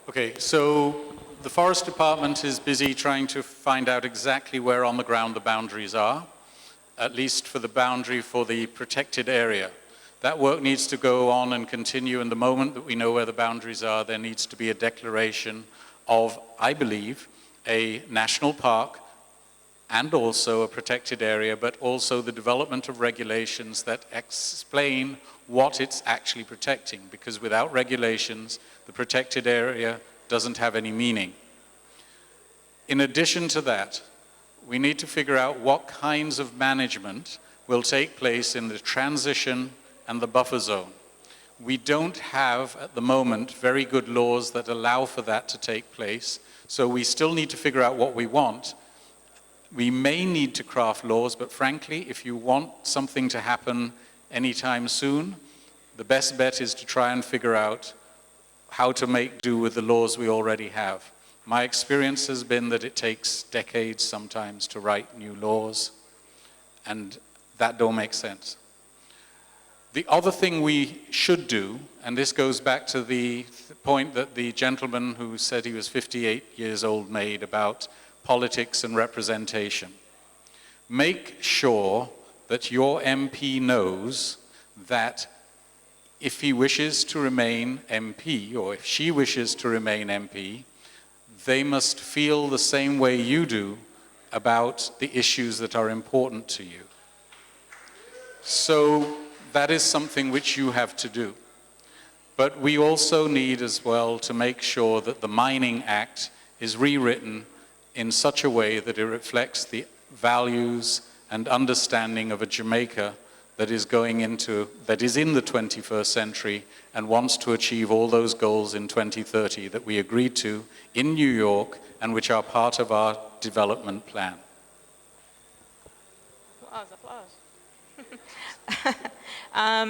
Okay, so the Forest Department is busy trying to find out exactly where on the ground the boundaries are, at least for the boundary for the protected area. That work needs to go on and continue, and the moment that we know where the boundaries are, there needs to be a declaration of, I believe, a national park and also a protected area, but also the development of regulations that explain what it's actually protecting, because without regulations, the protected area doesn't have any meaning. In addition to that, we need to figure out what kinds of management will take place in the transition and the buffer zone. We don't have, at the moment, very good laws that allow for that to take place, so we still need to figure out what we want. We may need to craft laws, but frankly, if you want something to happen anytime soon, the best bet is to try and figure out how to make do with the laws we already have. My experience has been that it takes decades sometimes to write new laws, and that don't make sense. The other thing we should do, and this goes back to the point that the gentleman who said he was 58 years old made about politics and representation. Make sure that your MP knows that if he wishes to remain MP, or if she wishes to remain MP, they must feel the same way you do about the issues that are important to you. So that is something which you have to do. But we also need as well to make sure that the Mining Act is rewritten in such a way that it reflects the values and understanding of a Jamaica that is in the 21st century and wants to achieve all those goals in 2030 that we agreed to in New York and which are part of our development plan. Applause.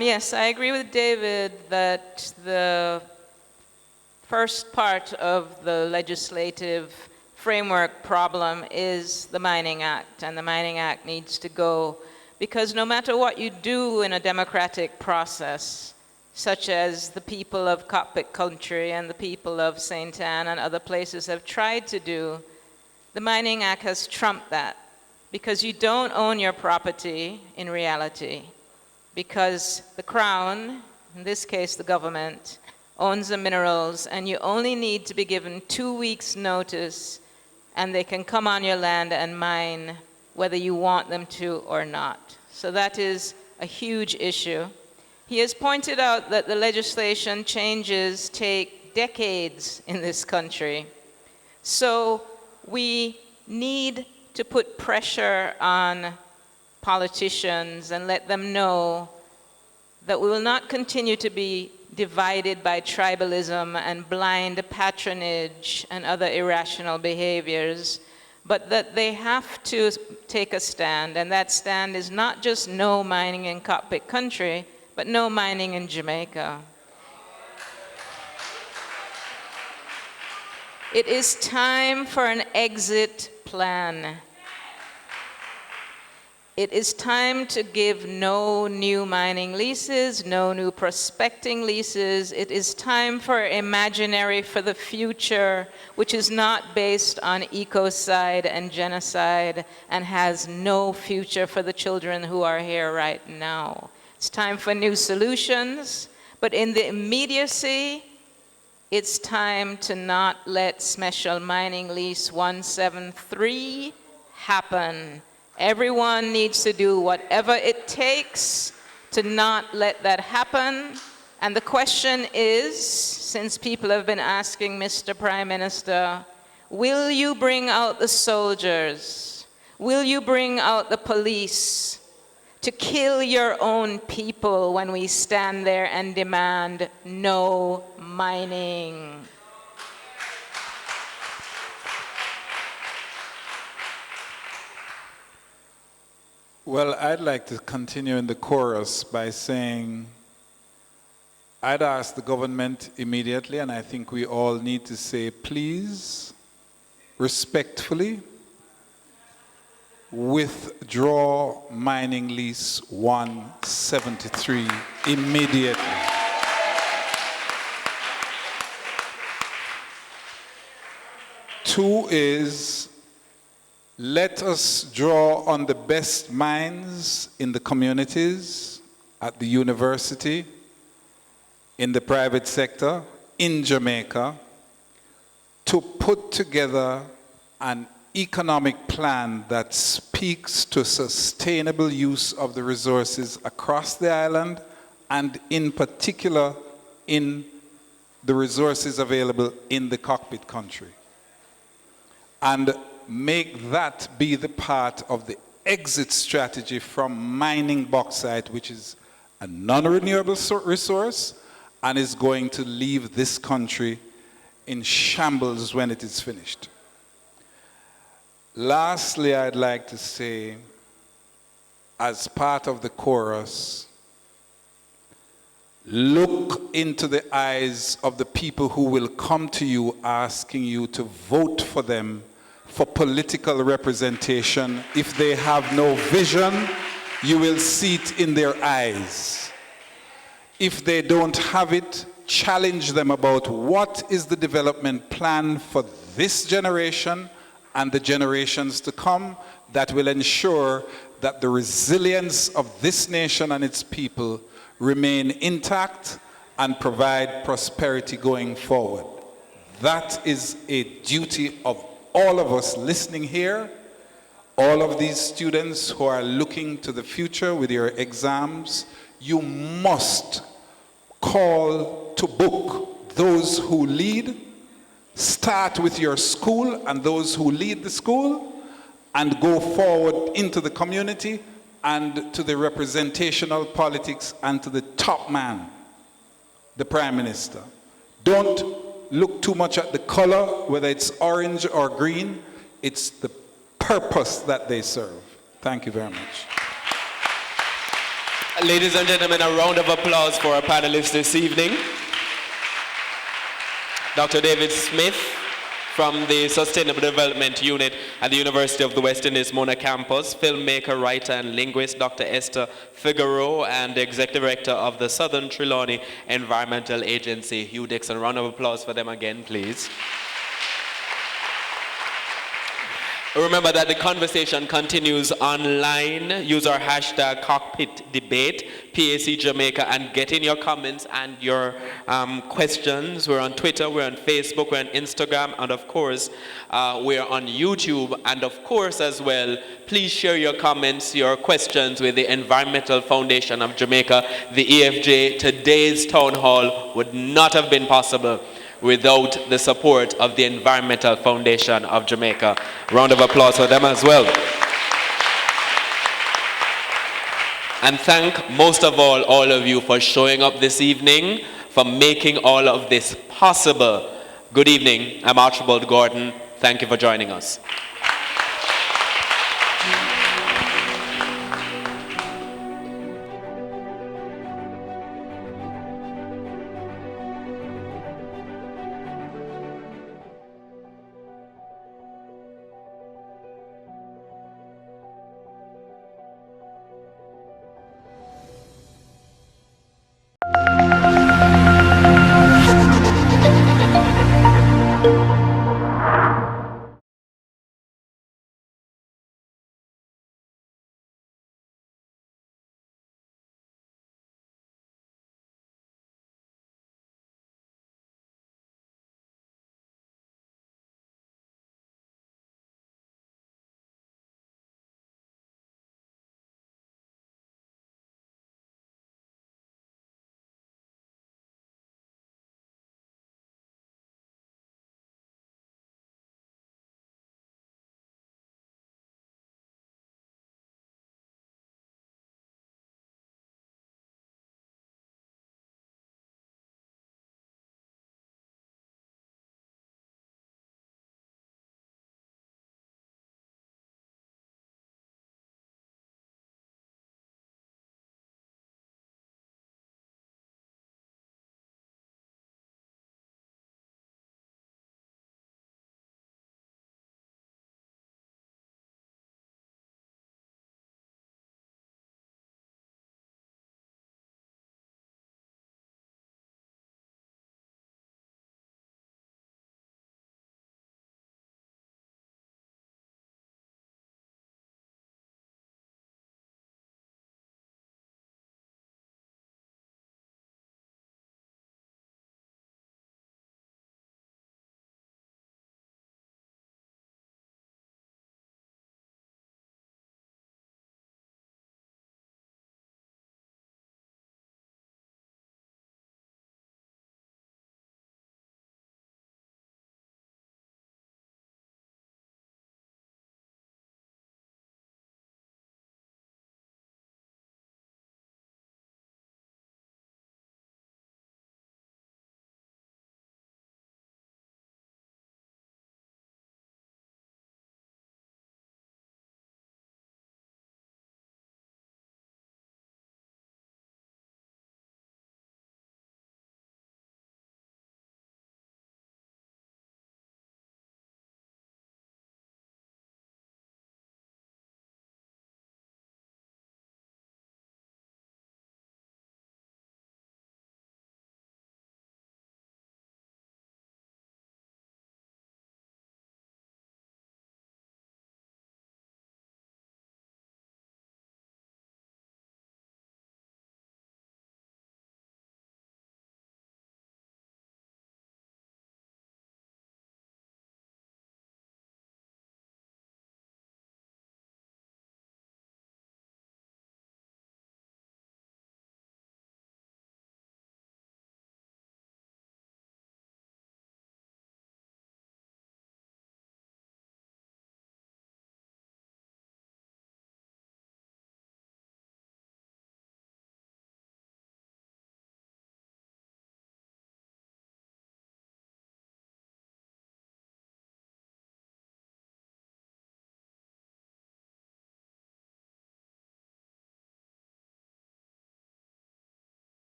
Yes, I agree with David that the first part of the legislative framework problem is the Mining Act, and the Mining Act needs to go, because no matter what you do in a democratic process, such as the people of Cockpit Country and the people of St. Anne and other places have tried to do, the Mining Act has trumped that, because you don't own your property in reality, because the Crown, in this case the government, owns the minerals, and you only need to be given 2 weeks' notice, and they can come on your land and mine whether you want them to or not. So that is a huge issue. He has pointed out that the legislation changes take decades in this country. So we need to put pressure on politicians and let them know that we will not continue to be divided by tribalism and blind patronage and other irrational behaviors, but that they have to take a stand, and that stand is not just no mining in Cockpit Country, but no mining in Jamaica. It is time for an exit plan. It is time to give no new mining leases, no new prospecting leases. It is time for imaginary for the future, which is not based on ecocide and genocide and has no future for the children who are here right now. It's time for new solutions, but in the immediacy, it's time to not let Special Mining Lease 173 happen. Everyone needs to do whatever it takes to not let that happen. And the question is, since people have been asking Mr. Prime Minister, will you bring out the soldiers? Will you bring out the police to kill your own people when we stand there and demand no mining? Well, I'd like to continue in the chorus by saying I'd ask the government immediately, and I think we all need to say, please, respectfully, withdraw mining lease 173 immediately. Two is, let us draw on the best minds in the communities, at the university, in the private sector, in Jamaica, to put together an economic plan that speaks to sustainable use of the resources across the island, and in particular in the resources available in the Cockpit Country. And make that be the part of the exit strategy from mining bauxite, which is a non-renewable resource and is going to leave this country in shambles when it is finished. Lastly, I'd like to say, as part of the chorus, look into the eyes of the people who will come to you asking you to vote for them for political representation. If they have no vision, you will see it in their eyes. If they don't have it, challenge them about what is the development plan for this generation and the generations to come that will ensure that the resilience of this nation and its people remain intact and provide prosperity going forward. That is a duty of all of us listening here, all of these students who are looking to the future with your exams, you must call to book those who lead. Start with your school and those who lead the school, and go forward into the community and to the representational politics and to the top man, the Prime Minister. Don't look too much at the color, whether it's orange or green. It's the purpose that they serve. Thank you very much. Ladies and gentlemen, a round of applause for our panelists this evening. Dr. David Smith from the Sustainable Development Unit at the University of the West Indies Mona campus, filmmaker, writer, and linguist Dr. Esther Figueroa, and the Executive Director of the Southern Trelawney Environmental Agency, Hugh Dixon. A round of applause for them again, please. Remember that the conversation continues online. Use our hashtag Cockpit Debate, PAC Jamaica, and get in your comments and your questions. We're on Twitter, we're on Facebook, we're on Instagram, and of course, we're on YouTube. And of course, as well, please share your comments, your questions with the Environmental Foundation of Jamaica, the EFJ. Today's town hall would not have been possible without the support of the Environmental Foundation of Jamaica. Round of applause for them as well. And thank most of all of you for showing up this evening, for making all of this possible. Good evening, I'm Archibald Gordon. Thank you for joining us.